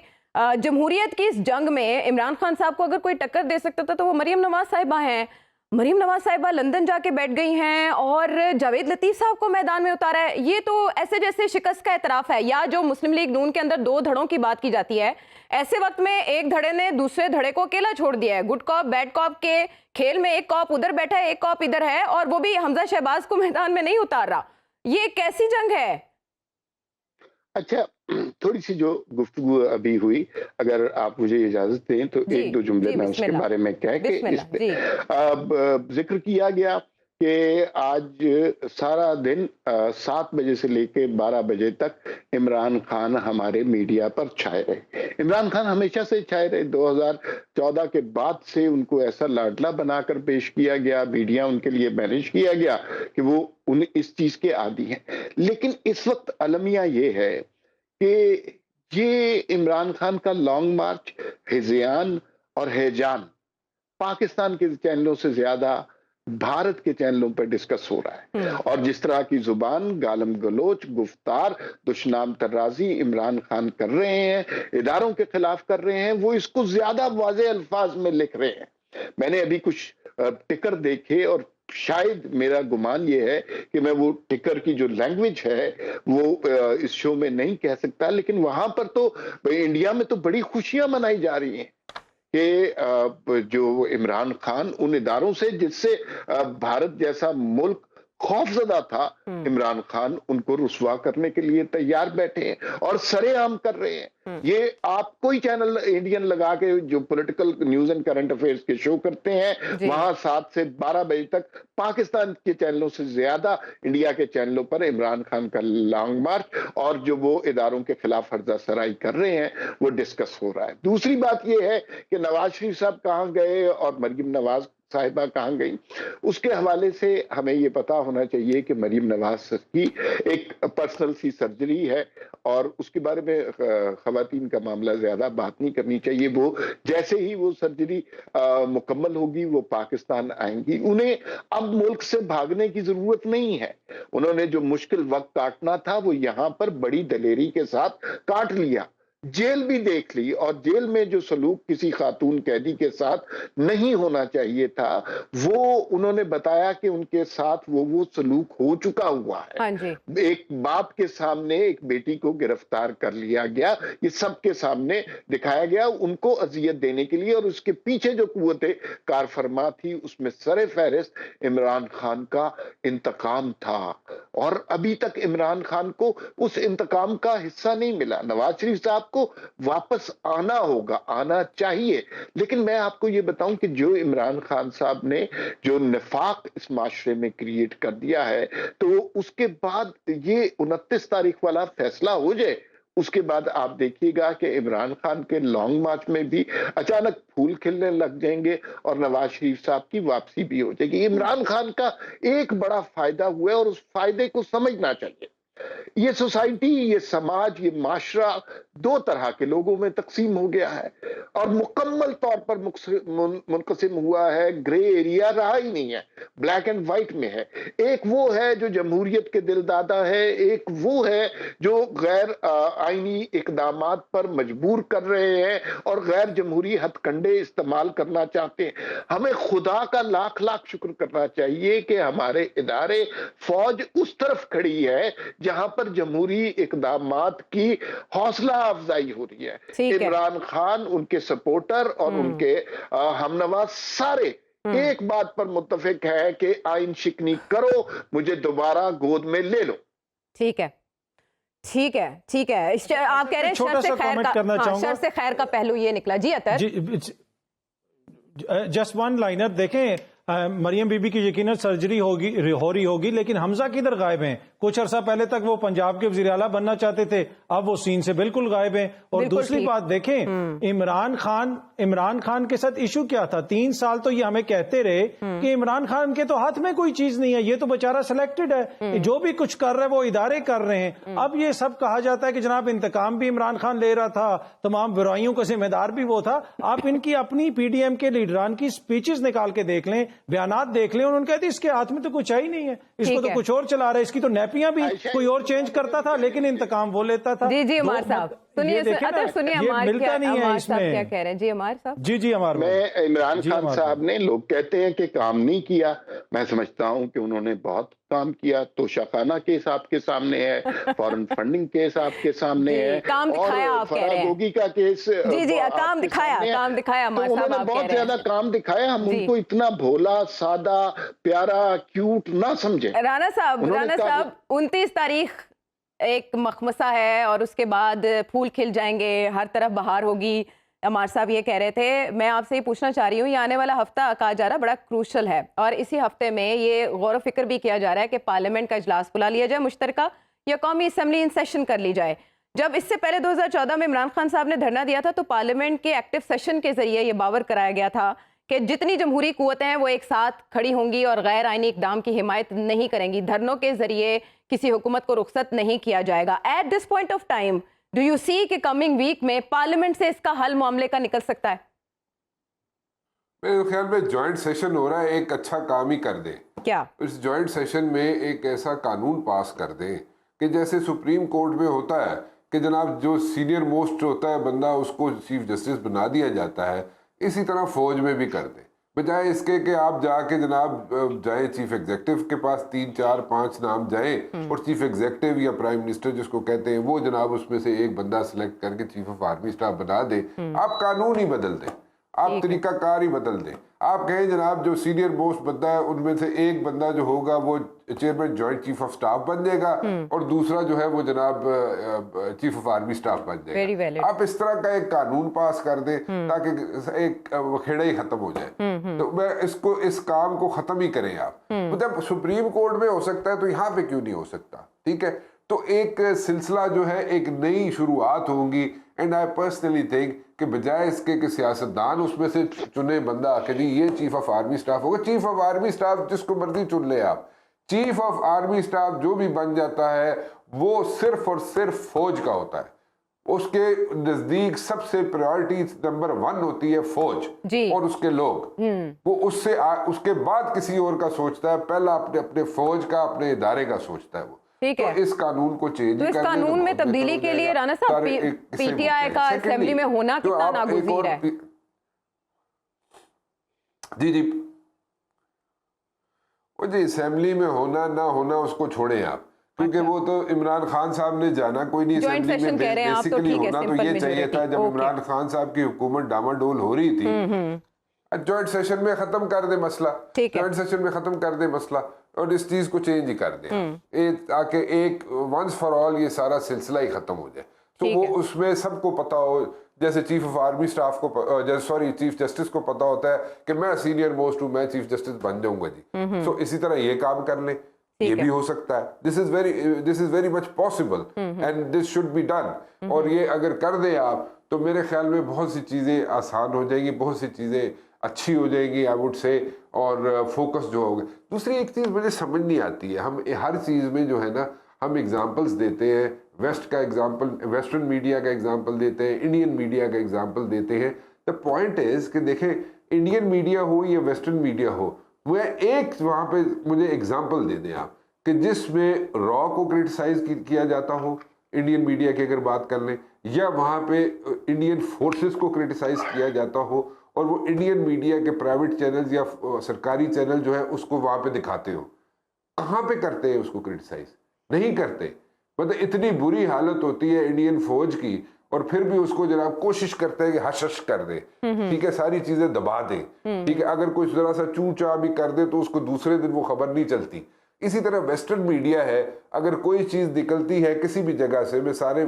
جمہوریت کی اس جنگ میں عمران خان صاحب کو اگر کوئی ٹکر دے سکتا تھا تو وہ مریم نواز صاحبہ ہیں. مریم نواز صاحبہ لندن جا کے بیٹھ گئی ہیں اور جاوید لطیف صاحب کو میدان میں اتارا ہے. یہ تو ایسے جیسے شکست کا اعتراف ہے, یا جو مسلم لیگ نون کے اندر 2 دھڑوں کی بات کی جاتی ہے, ایسے وقت میں ایک دھڑے نے دوسرے دھڑے کو اکیلا چھوڑ دیا ہے. گڈ کاپ بیڈ کاپ کے کھیل میں ایک کاپ ادھر بیٹھا ہے, ایک کاپ ادھر ہے, اور وہ بھی حمزہ شہباز کو میدان میں نہیں اتار رہا. یہ کیسی جنگ ہے؟ اچھا, تھوڑی سی جو گفتگو ابھی ہوئی, اگر آپ مجھے اجازت دیں تو 1-2 جملے میں اس کے بارے میں کہہ کے ذکر کیا گیا کہ آج سارا دن 7 بجے سے لے کے 12 بجے تک عمران خان ہمارے میڈیا پر چھائے رہے. عمران خان ہمیشہ سے چھائے رہے, 2014 کے بعد سے ان کو ایسا لاڈلا بنا کر پیش کیا گیا, میڈیا ان کے لیے مینج کیا گیا کہ وہ اس چیز کے عادی ہیں. لیکن اس وقت المیہ یہ ہے کہ یہ عمران خان کا لانگ مارچ ہذیان اور ہیجان پاکستان کے چینلوں سے زیادہ بھارت کے چینلوں پر ڈسکس ہو رہا ہے, اور جس طرح کی زبان, گالم گلوچ, گفتار, دشنام طرازی عمران خان کر رہے ہیں, اداروں کے خلاف کر رہے ہیں, وہ اس کو زیادہ واضح الفاظ میں لکھ رہے ہیں. میں نے ابھی کچھ ٹکر دیکھے, اور شاید میرا گمان یہ ہے کہ میں وہ ٹکر کی جو لینگویج ہے وہ اس شو میں نہیں کہہ سکتا, لیکن وہاں پر تو انڈیا میں تو بڑی خوشیاں منائی جا رہی ہیں کہ جو عمران خان ان اداروں سے جس سے بھارت جیسا ملک خوف زدہ تھا, عمران خان ان کو رسوا کرنے کے لیے تیار بیٹھے ہیں اور سرے عام کر رہے ہیں. یہ آپ کوئی چینل انڈین لگا کے جو political news and current affairs کے شو کرتے ہیں, وہاں 7 سے 12 بجے تک پاکستان کے چینلوں سے زیادہ انڈیا کے چینلوں پر عمران خان کا لانگ مارچ اور جو وہ اداروں کے خلاف ہرزہ سرائی کر رہے ہیں وہ ڈسکس ہو رہا ہے. دوسری بات یہ ہے کہ نواز شریف صاحب کہاں گئے اور مریم نواز صاحبہ کہاں گئی, اس کے حوالے سے ہمیں یہ پتا ہونا چاہیے کہ مریم نواز کی ایک پرسنل سی سرجری ہے, اور اس کے بارے میں خواتین کا معاملہ زیادہ بات نہیں کرنی چاہیے. وہ جیسے ہی وہ سرجری مکمل ہوگی وہ پاکستان آئیں گی. انہیں اب ملک سے بھاگنے کی ضرورت نہیں ہے. انہوں نے جو مشکل وقت کاٹنا تھا وہ یہاں پر بڑی دلیری کے ساتھ کاٹ لیا, جیل بھی دیکھ لی, اور جیل میں جو سلوک کسی خاتون قیدی کے ساتھ نہیں ہونا چاہیے تھا وہ انہوں نے بتایا کہ ان کے ساتھ وہ سلوک ہو چکا ہوا ہے. ایک باپ کے سامنے ایک بیٹی کو گرفتار کر لیا گیا, یہ سب کے سامنے دکھایا گیا ان کو اذیت دینے کے لیے, اور اس کے پیچھے جو قوت کار فرما تھی اس میں سر فہرست عمران خان کا انتقام تھا, اور ابھی تک عمران خان کو اس انتقام کا حصہ نہیں ملا. نواز شریف صاحب کو واپس آنا ہوگا, آنا چاہیے, لیکن میں آپ کو یہ بتاؤں کہ جو عمران خان صاحب نے جو نفاق اس معاشرے میں کریٹ کر دیا ہے, تو اس کے بعد یہ 29 تاریخ والا فیصلہ ہو جائے, اس کے بعد آپ دیکھیے گا کہ عمران خان کے لانگ مارچ میں بھی اچانک پھول کھلنے لگ جائیں گے اور نواز شریف صاحب کی واپسی بھی ہو جائے گی. عمران خان کا ایک بڑا فائدہ ہوا ہے اور اس فائدے کو سمجھنا چاہیے. یہ سوسائٹی, یہ سماج, یہ معاشرہ 2 طرح کے لوگوں میں تقسیم ہو گیا ہے اور مکمل طور پر منقسم ہوا ہے. گرے ایریا رہا ہی نہیں ہے, بلیک اینڈ وائٹ میں ہے. ایک وہ ہے جو جمہوریت کے دل دادا ہے, ایک وہ ہے جو غیر آئینی اقدامات پر مجبور کر رہے ہیں اور غیر جمہوری ہتھ کنڈے استعمال کرنا چاہتے ہیں. ہمیں خدا کا لاکھ لاکھ شکر کرنا چاہیے کہ ہمارے ادارے, فوج اس طرف کھڑی ہے جہاں پر جمہوری اقدامات کی حوصلہ افزائی ہو رہی ہے. عمران خان, ان کے سپورٹر اور ان کے ہمنواز سارے ایک بات پر متفق ہے کہ آئین شکنی کرو, مجھے دوبارہ گود میں لے لو. ٹھیک ہے, ٹھیک ہے, ٹھیک ہے. آپ کہہ رہے ہیں شر سے خیر کا پہلو یہ نکلا. جی اطہر, جسٹ ون لائنر دیکھیں, مریم بی بی کی یقیناً سرجری ہو رہی ہوگی, لیکن حمزہ کدھر غائب ہیں؟ کچھ عرصہ پہلے تک وہ پنجاب کے وزیر اعلیٰ بننا چاہتے تھے، اب وہ سین سے بالکل غائب ہیں. اور دوسری بات دیکھیں، عمران خان کے ساتھ ایشو کیا تھا؟ 3 سال تو یہ ہمیں کہتے رہے کہ عمران خان کے تو ہاتھ میں کوئی چیز نہیں ہے، یہ تو بیچارہ سلیکٹڈ ہے، جو بھی کچھ کر رہا ہے وہ ادارے کر رہے ہیں. اب یہ سب کہا جاتا ہے کہ جناب انتقام بھی عمران خان لے رہا تھا، تمام برائیوں کا ذمہ دار بھی وہ تھا. آپ ان کی اپنی پی ڈی ایم کے لیڈران کی سپیچز نکال کے دیکھ لیں، بیانات دیکھ لیں، انہوں نے کہتے اس کے ہاتھ میں تو کچھ ہی نہیں ہے، اس کو تو کچھ اور چلا رہا ہے، اس کی تو نیپیاں بھی کوئی اور چینج کرتا تھا لیکن انتقام وہ لیتا تھا. جی عمار صاحب سنیے ملتا نہیں ہے اس میں. کیا کہہ رہے ہیں جی عمار صاحب؟ جی عمار میں عمران خان صاحب نے، لوگ کہتے ہیں کہ کام نہیں کیا، میں سمجھتا ہوں کہ انہوں نے بہت کام کیا. توشہ خانہ کے حساب کے سامنے ہے، فارن فنڈنگ کے حساب کے سامنے ہے، کام دکھایا آپ کہہ رہے ہیں. فراغوگی کا کیس جی کام دکھایا عمار صاحب، انہوں نے بہت زیادہ کام دکھایا. ہم ان کو اتنا بھولا، سادہ، پیارا، کیوٹ نہ سمجھیں. رانا صاحب 29 تاریخ ایک مخمصہ ہے اور اس کے بعد پھول کھل جائیں گے، ہر طرف بہار ہوگی. عمار صاحب یہ کہہ رہے تھے. میں آپ سے یہ پوچھنا چاہ رہی ہوں، یہ آنے والا ہفتہ کہا جا رہا بڑا کروشل ہے، اور اسی ہفتے میں یہ غور و فکر بھی کیا جا رہا ہے کہ پارلیمنٹ کا اجلاس بلا لیا جائے مشترکہ، یا قومی اسمبلی ان سیشن کر لی جائے. جب اس سے پہلے 2014 میں عمران خان صاحب نے دھرنا دیا تھا تو پارلیمنٹ کے ایکٹیو سیشن کے ذریعے یہ باور کرایا گیا تھا کہ جتنی جمہوری قوتیں ہیں وہ ایک ساتھ کھڑی ہوں گی اور غیر آئینی اقدام کی حمایت نہیں کریں گی، دھرنوں کے ذریعے کسی حکومت کو رخصت نہیں کیا جائے گا. At this point of time do you see کہ کمنگ ویک میں پارلیمنٹ سے اس کا حل معاملے کا نکل سکتا ہے؟ میرے خیال میں جوائنٹ سیشن ہو رہا ہے، ایک اچھا کام ہی کر دیں. کیا اس جوائنٹ سیشن میں ایک ایسا قانون پاس کر دیں کہ جیسے سپریم کورٹ میں ہوتا ہے کہ جناب جو سینئر موسٹ ہوتا ہے بندہ اس کو چیف جسٹس بنا دیا جاتا ہے، اسی طرح فوج میں بھی کر دیں. بجائے اس کے کہ آپ جا کے جناب جائیں چیف ایگزیکٹو کے پاس 3 4 5 نام جائیں اور چیف ایگزیکٹو یا پرائم منسٹر جس کو کہتے ہیں وہ جناب اس میں سے ایک بندہ سلیکٹ کر کے چیف آف آرمی اسٹاف بنا دے. آپ قانون ہی بدل دیں، آپ طریقہ کار ہی بدل دیں. آپ کہیں جناب جو سینئر موسٹ بندہ ہے ان میں سے ایک بندہ جو ہوگا وہ chairman joint chief of staff بن جائے گا اور دوسرا جو ہے وہ جناب چیف آف آرمی اسٹاف بن جائے گا. آپ اس طرح کا ایک قانون پاس کر دیں تاکہ ایک کھیڑا ہی ختم ہو جائے. تو میں اس کام کو ختم ہی کریں. آپ جب سپریم کورٹ میں ہو سکتا ہے تو یہاں پہ کیوں نہیں ہو سکتا؟ ٹھیک ہے، تو ایک سلسلہ جو ہے ایک نئی شروعات ہوگی. اینڈ آئی پرسنلی تھنک کہ بجائے اس کے کہ سیاستدان اس میں سے چنے بندہ کہ جی یہ چیف آف آرمی اسٹاف ہوگا، چیف آف آرمی اسٹاف جس کو مرضی چن لے آپ. چیف آف آرمی اسٹاف جو بھی بن جاتا ہے وہ صرف اور صرف فوج کا ہوتا ہے. اس کے نزدیک سب سے پریورٹی نمبر 1 ہوتی ہے فوج اور اس کے لوگ. وہ اس کے بعد کسی اور کا سوچتا ہے، پہلا اپنے فوج کا، اپنے ادارے کا سوچتا ہے وہ. تو اس قانون کو چینج تو اس قانون میں تبدیلی کے لیے رانا صاحب پی ٹی آئی کا اسمبلی میں ہونا کتنا ناگزیر ہے؟ جی اسمبلی میں ہونا نہ ہونا اس کو چھوڑیں آپ، کیونکہ وہ تو عمران خان صاحب نے جانا کوئی نہیں اسمبلی میں. بیسیکلی ہونا تو یہ چاہیے تھا جب عمران خان صاحب کی حکومت ڈاماڈول ہو رہی تھی، جوائنٹ سیشن میں ختم کر دے مسئلہ، جوائنٹ سیشن میں ختم کر دے مسئلہ اور اس چیز کو چینج ہی کر دیں تاکہ ایک ونس فار آل یہ سارا سلسلہ ہی ختم ہو جائے. تو وہ اس میں سب کو پتا ہو، جیسے چیف آف آرمی اسٹاف کو چیف جسٹس کو پتا ہوتا ہے کہ میں سینئر موسٹ ہوں، میں چیف جسٹس بن جاؤں گا جی. سو اسی طرح یہ کام کر لیں، یہ بھی ہو سکتا ہے. This is very much possible and this should be done. اور یہ اگر کر دیں آپ تو میرے خیال میں بہت سی چیزیں آسان ہو جائیں گی، بہت سی چیزیں اچھی ہو جائے گی آئی وڈ سے، اور فوکس جو ہوگا. دوسری ایک چیز مجھے سمجھ نہیں آتی ہے، ہم ہر چیز میں جو ہے نا ہم ایگزامپلس دیتے ہیں، ویسٹ کا ایگزامپل، ویسٹرن میڈیا کا ایگزامپل دیتے ہیں، انڈین میڈیا کا ایگزامپل دیتے ہیں. دا پوائنٹ از کہ دیکھیں انڈین میڈیا ہو یا ویسٹرن میڈیا ہو، وہ ایک وہاں پہ مجھے ایگزامپل دے دیں آپ کہ جس میں را کو کرٹیسائز کیا جاتا ہو، انڈین میڈیا کی اگر بات کر لیں، یا وہاں پہ انڈین فورسز کو کرٹیسائز کیا جاتا ہو اور وہ انڈین میڈیا کے پرائیویٹ چینلز یا سرکاری چینل جو ہے اس کو وہاں پہ دکھاتے ہو. کہاں پہ کرتے ہیں اس کو کرٹیسائز؟ نہیں کرتے. مطلب اتنی بری حالت ہوتی ہے انڈین فوج کی اور پھر بھی اس کو جناب کوشش کرتے ہیں کہ ہش ہش کر دے، ٹھیک ہے، ساری چیزیں دبا دیں، ٹھیک ہے. اگر کوئی ذرا سا چوں چاں بھی کر دے تو اس کو دوسرے دن وہ خبر نہیں چلتی. اسی طرح ویسٹرن میڈیا ہے، اگر کوئی چیز نکلتی ہے کسی بھی جگہ سے، میں سارے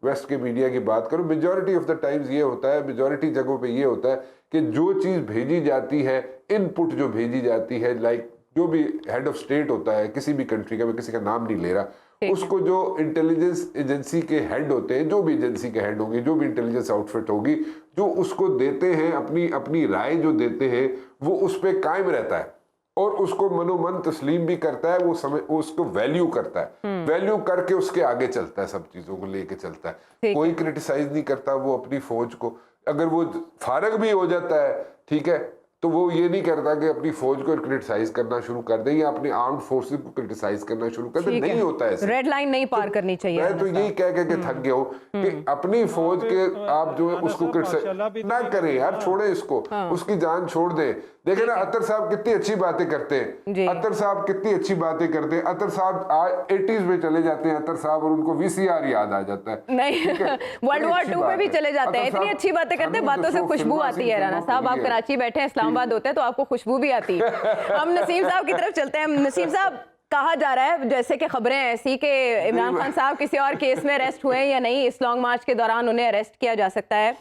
ویسٹ کے میڈیا کی بات کروں، میجورٹی آف دا ٹائمز یہ ہوتا ہے، میجورٹی جگہوں پہ یہ ہوتا ہے کہ جو چیز بھیجی جاتی ہے، ان پٹ جو بھیجی جاتی ہے، لائک جو بھی ہیڈ آف اسٹیٹ ہوتا ہے کسی بھی کنٹری کا, میں کسی کا نام نہیں لے رہا, اس کو جو انٹیلیجنس ایجنسی کے ہیڈ ہوتے ہیں, جو بھی ایجنسی کے ہیڈ ہوں گے, جو بھی انٹیلیجنس آؤٹ فٹ ہوگی, جو اس کو دیتے ہیں اپنی رائے جو دیتے ہیں, وہ اس پہ قائم رہتا ہے اور اس کو منو من تسلیم بھی کرتا ہے, وہ اس کو ویلیو کرتا ہے, ویلیو کر کے اس کے آگے چلتا ہے, سب چیزوں کو لے کے چلتا ہے, کوئی کرٹیسائز نہیں کرتا وہ اپنی فوج کو. اگر وہ فارغ بھی ہو جاتا ہے, ٹھیک ہے, تو وہ یہ نہیں کرتا کہ اپنی فوج کو کرٹیسائز کرنا شروع کر دے یا اپنی آرمڈ فورسز کو کرٹیسائز کرنا شروع کر دے, نہیں ہوتا ہے. ریڈ لائن نہیں پار کرنی چاہیے. میں تو یہی کہہ کے تھک گیا ہوں کہ اپنی فوج کے آپ جو ہے اس کو کرٹیسائز نہ کریں یار, چھوڑیں اس کو, اس کی جان چھوڑ دیں. دیکھیں نا اطہر صاحب کتنی اچھی باتیں کرتے ہیں, اطہر صاحب کتنی اچھی باتیں کرتے ہیں. اطہر صاحب 80s میں چلے جاتے ہیں اطہر صاحب, اور ان کو VCR یاد آ جاتا ہے. نہیں, ورلڈ وار 2 میں بھی چلے جاتے ہیں. اتنی اچھی باتیں کرتے ہیں, باتوں سے خوشبو آتی ہے. رانا صاحب آپ کراچی بیٹھے ہیں, اسلام آباد ہوتے ہیں تو آپ کو خوشبو بھی آتی ہے. ہم نسیم صاحب کی طرف چلتے ہیں. نسیم صاحب, کہا جا رہا ہے جیسے کہ خبریں ایسی کہ عمران خان صاحب کسی اور کیس میں اریسٹ ہوئے یا نہیں, اس لانگ مارچ کے دوران انہیں اریسٹ کیا جا سکتا ہے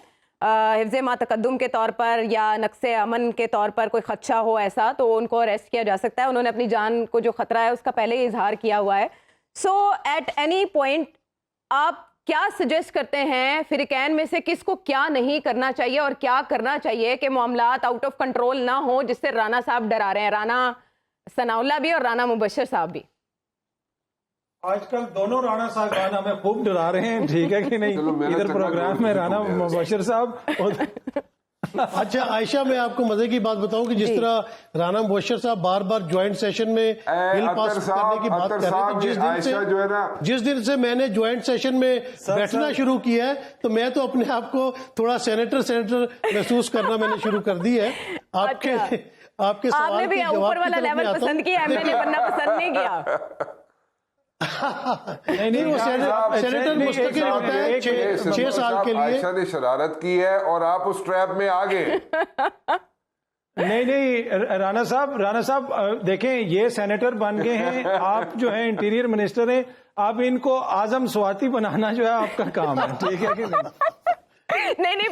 حفظ ما تقدم کے طور پر یا نقص امن کے طور پر, کوئی خدشہ ہو ایسا تو ان کو اریسٹ کیا جا سکتا ہے. انہوں نے اپنی جان کو جو خطرہ ہے اس کا پہلے ہی اظہار کیا ہوا ہے. سو ایٹ اینی پوائنٹ آپ کیا سجیسٹ کرتے ہیں فریقین میں سے کس کو کیا نہیں کرنا چاہیے اور کیا کرنا چاہیے کہ معاملات آؤٹ آف کنٹرول نہ ہوں, جس سے رانا صاحب ڈرا رہے ہیں, رانا ثناء اللہ بھی اور رانا مبشر صاحب بھی؟ آج کل دونوں رانا صاحب ہمیں خوب ڈرا رہے ہیں, ٹھیک ہے کہ نہیں. ادھر پروگرام میں رانا مبشر صاحب. اچھا عائشہ, میں آپ کو مزے کی بات بتاؤں کہ جس طرح رانا مبشر صاحب بار بار جوائنٹ سیشن میں بل پاس کرنے کی بات کر رہے ہیں, جس دن سے میں نے جوائنٹ سیشن میں بیٹھنا شروع کیا ہے تو میں تو اپنے آپ کو تھوڑا سینیٹر محسوس کرنا میں نے شروع کر دی ہے. آپ کے سوال کے اوپر والا لیول پسند کیا, ایم ایل اے بننا پسند نہیں کیا. نہیں, وہ سینیٹر مستقل ہوتا ہے 6 سال کے لیے. عائشہ نے شرارت کی ہے اور آپ اس ٹریپ میں آ گئے. نہیں, رانا صاحب دیکھیں, یہ سینیٹر بن گئے ہیں, آپ جو ہیں انٹیریئر منسٹر ہیں, آپ ان کو اعظم سواتی بنانا جو ہے آپ کا کام ہے, ٹھیک ہے کہ نہیں. نہیں,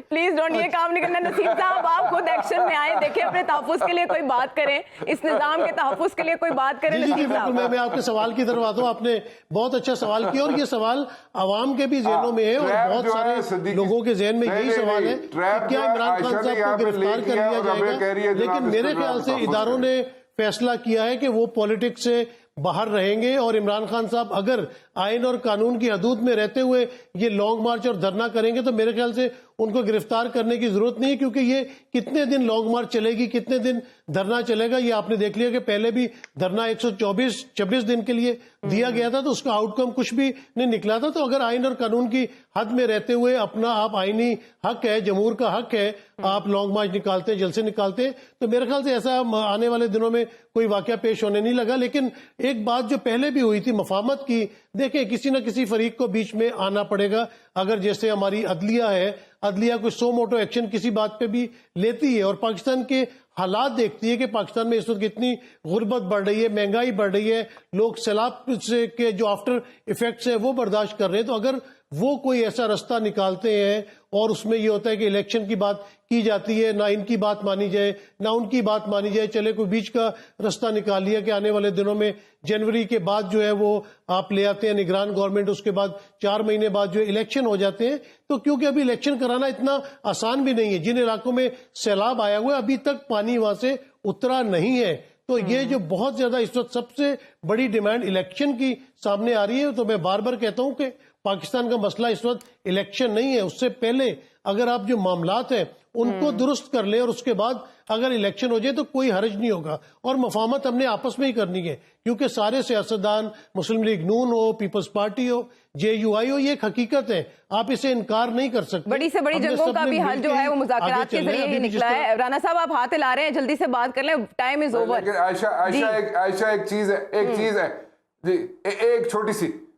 پلیز ڈونٹ یہ کام نہیں کرنا. نسیم صاحب آپ خود ایکشن میں آئے, دیکھیں اپنے تحفظ کے لیے کوئی بات کریں, اس نظام کے تحفظ کے لیے کوئی بات کریں. جی بالکل, میں آپ کے سوال کی طرف آتا ہوں. آپ نے بہت اچھا سوال کیا اور یہ سوال عوام کے بھی ذہنوں میں ہے اور بہت سارے لوگوں کے ذہن میں یہی سوال ہے کہ کیا عمران خان صاحب کو گرفتار کر لیا جائے گا. لیکن میرے خیال سے اداروں نے فیصلہ کیا ہے کہ وہ پولیٹکس سے باہر رہیں گے اور عمران خان صاحب اگر آئین اور قانون کی حدود میں رہتے ہوئے یہ لانگ مارچ اور دھرنا کریں گے تو میرے خیال سے ان کو گرفتار کرنے کی ضرورت نہیں ہے, کیونکہ یہ کتنے دن لانگ مارچ چلے گی, کتنے دن دھرنا چلے گا. یہ آپ نے دیکھ لیا کہ پہلے بھی دھرنا 126 دن کے لیے دیا گیا تھا تو اس کا آؤٹ کم کچھ بھی نہیں نکلا تھا. تو اگر آئین اور قانون کی حد میں رہتے ہوئے اپنا آپ آئینی حق ہے, جمہور کا حق ہے, آپ لانگ مارچ نکالتے ہیں, جلسے نکالتے ہیں, تو میرے خیال سے ایسا آنے والے دنوں میں کوئی واقعہ پیش ہونے نہیں لگا. لیکن ایک بات جو پہلے بھی ہوئی تھی مفاہمت کی, دیکھیں کسی نہ کسی فریق کو بیچ میں آنا پڑے گا. اگر جیسے ہماری عدلیہ ہے, عدلیہ کوئی سو موٹو ایکشن کسی بات پہ بھی لیتی ہے اور پاکستان کے حالات دیکھتی ہے کہ پاکستان میں اس وقت کتنی غربت بڑھ رہی ہے, مہنگائی بڑھ رہی ہے, لوگ سیلاب سے کے جو آفٹر ایفیکٹس ہیں وہ برداشت کر رہے ہیں, تو اگر وہ کوئی ایسا رستہ نکالتے ہیں اور اس میں یہ ہوتا ہے کہ الیکشن کی بات کی جاتی ہے, نہ ان کی بات مانی جائے نہ ان کی بات مانی جائے, چلے کوئی بیچ کا رستہ نکال لیا کہ آنے والے دنوں میں جنوری کے بعد جو ہے وہ آپ لے آتے ہیں نگران گورنمنٹ, اس کے بعد 4 مہینے بعد جو الیکشن ہو جاتے ہیں. تو کیونکہ ابھی الیکشن کرانا اتنا آسان بھی نہیں ہے, جن علاقوں میں سیلاب آیا ہوا ہے ابھی تک پانی وہاں سے اترا نہیں ہے. تو یہ جو بہت زیادہ اس وقت سب سے بڑی ڈیمانڈ الیکشن کی سامنے آ رہی ہے. تو میں بار بار کہتا ہوں کہ پاکستان کا مسئلہ اس وقت الیکشن نہیں ہے, اس سے پہلے اگر آپ جو معاملات ہیں ان کو درست کر لیں اور اس کے بعد اگر الیکشن ہو جائے تو کوئی حرج نہیں ہوگا. اور مفاہمت ہم نے آپس میں ہی کرنی ہے, کیونکہ سارے سیاستدان, مسلم لیگ نون ہو, پیپلز پارٹی ہو, JUI ہو, یہ ایک حقیقت ہے, آپ اسے انکار نہیں کر سکتے. بڑی سے بڑی جنگوں کا بھی حل جو ہے وہ مذاکرات کے ذریعے ہی نکلا ہے. رانا صاحب آپ ہاتھ ہلا رہے ہیں, جلدی سے بات کر لیں, ٹائم از اوور. عائشہ ایک چیز ہے جی,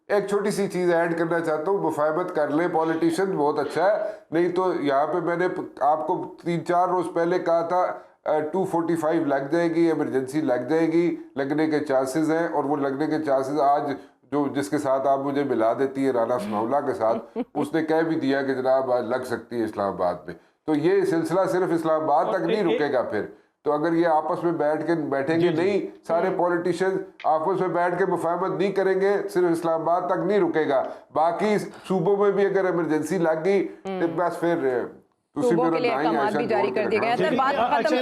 ایک چھوٹی سی چیز ایڈ کرنا چاہتا ہوں. مفاہمت کر لیں پولیٹیشین, بہت اچھا ہے. نہیں تو یہاں پہ میں نے آپ کو 3-4 روز پہلے کہا تھا 245 لگ جائے گی, ایمرجنسی لگ جائے گی, لگنے کے چانسز ہیں, اور وہ لگنے کے چانسز آج جو جس کے ساتھ آپ مجھے ملا دیتی ہے رانا ثناء اللہ کے ساتھ, اس نے کہہ بھی دیا کہ جناب آج لگ سکتی ہے اسلام آباد میں. تو یہ سلسلہ صرف اسلام آباد تک نہیں رکے گا. پھر تو اگر یہ آپس میں بیٹھیں گے نہیں، سارے پولیٹیشین آپس میں بیٹھ کے مفاہمت نہیں کریں گے، صرف اسلام آباد تک نہیں رکے گا، باقی صوبوں میں بھی اگر ایمرجنسی لگ گئی تو بس پھر صوبوں کے لیے احکامات بھی جاری کر دیے گئے ہیں۔ بات ختم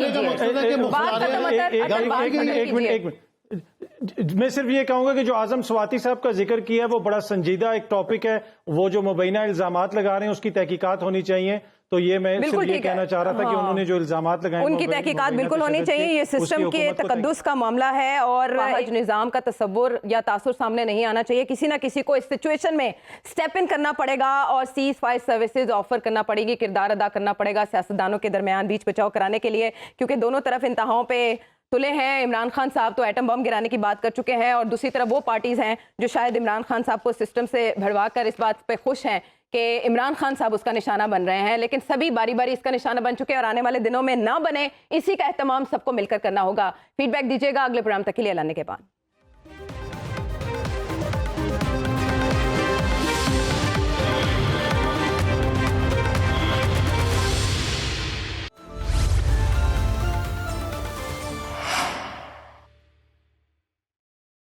کیجیے۔ میں صرف یہ کہوں گا کہ جو اعظم سواتی صاحب کا ذکر کیا ہے وہ بڑا سنجیدہ ایک ٹاپک ہے، وہ جو مبینہ الزامات لگا رہے ہیں اس کی تحقیقات ہونی چاہیے، تو یہ میں صرف یہ کہنا چاہ رہا تھا کہ انہوں نے جو الزامات لگائے ان کی تحقیقات بالکل ہونی چاہیے۔ یہ سسٹم کے تقدس کا معاملہ ہے اور نظام کا تصور یا تاثر سامنے نہیں آنا چاہیے۔ کسی نہ کسی کو اس سچویشن میں سٹیپ ان کرنا پڑے گا اور سیز فائر سروسز آفر کرنا پڑے گی، کردار ادا کرنا پڑے گا سیاستدانوں کے درمیان بیچ بچاؤ کرانے کے لیے، کیونکہ دونوں طرف انتہاؤں پہ تلے ہیں۔ عمران خان صاحب تو ایٹم بم گرانے کی بات کر چکے ہیں اور دوسری طرف وہ پارٹیز ہیں جو شاید عمران خان صاحب کو سسٹم سے بھڑوا کر اس بات پہ خوش ہیں کہ عمران خان صاحب اس کا نشانہ بن رہے ہیں، لیکن سبھی باری باری اس کا نشانہ بن چکے ہیں اور آنے والے دنوں میں نہ بنے، اسی کا اہتمام سب کو مل کر کرنا ہوگا۔ فیڈ بیک دیجیے گا، اگلے پروگرام تک کے لیے اللہ نے کے بعد۔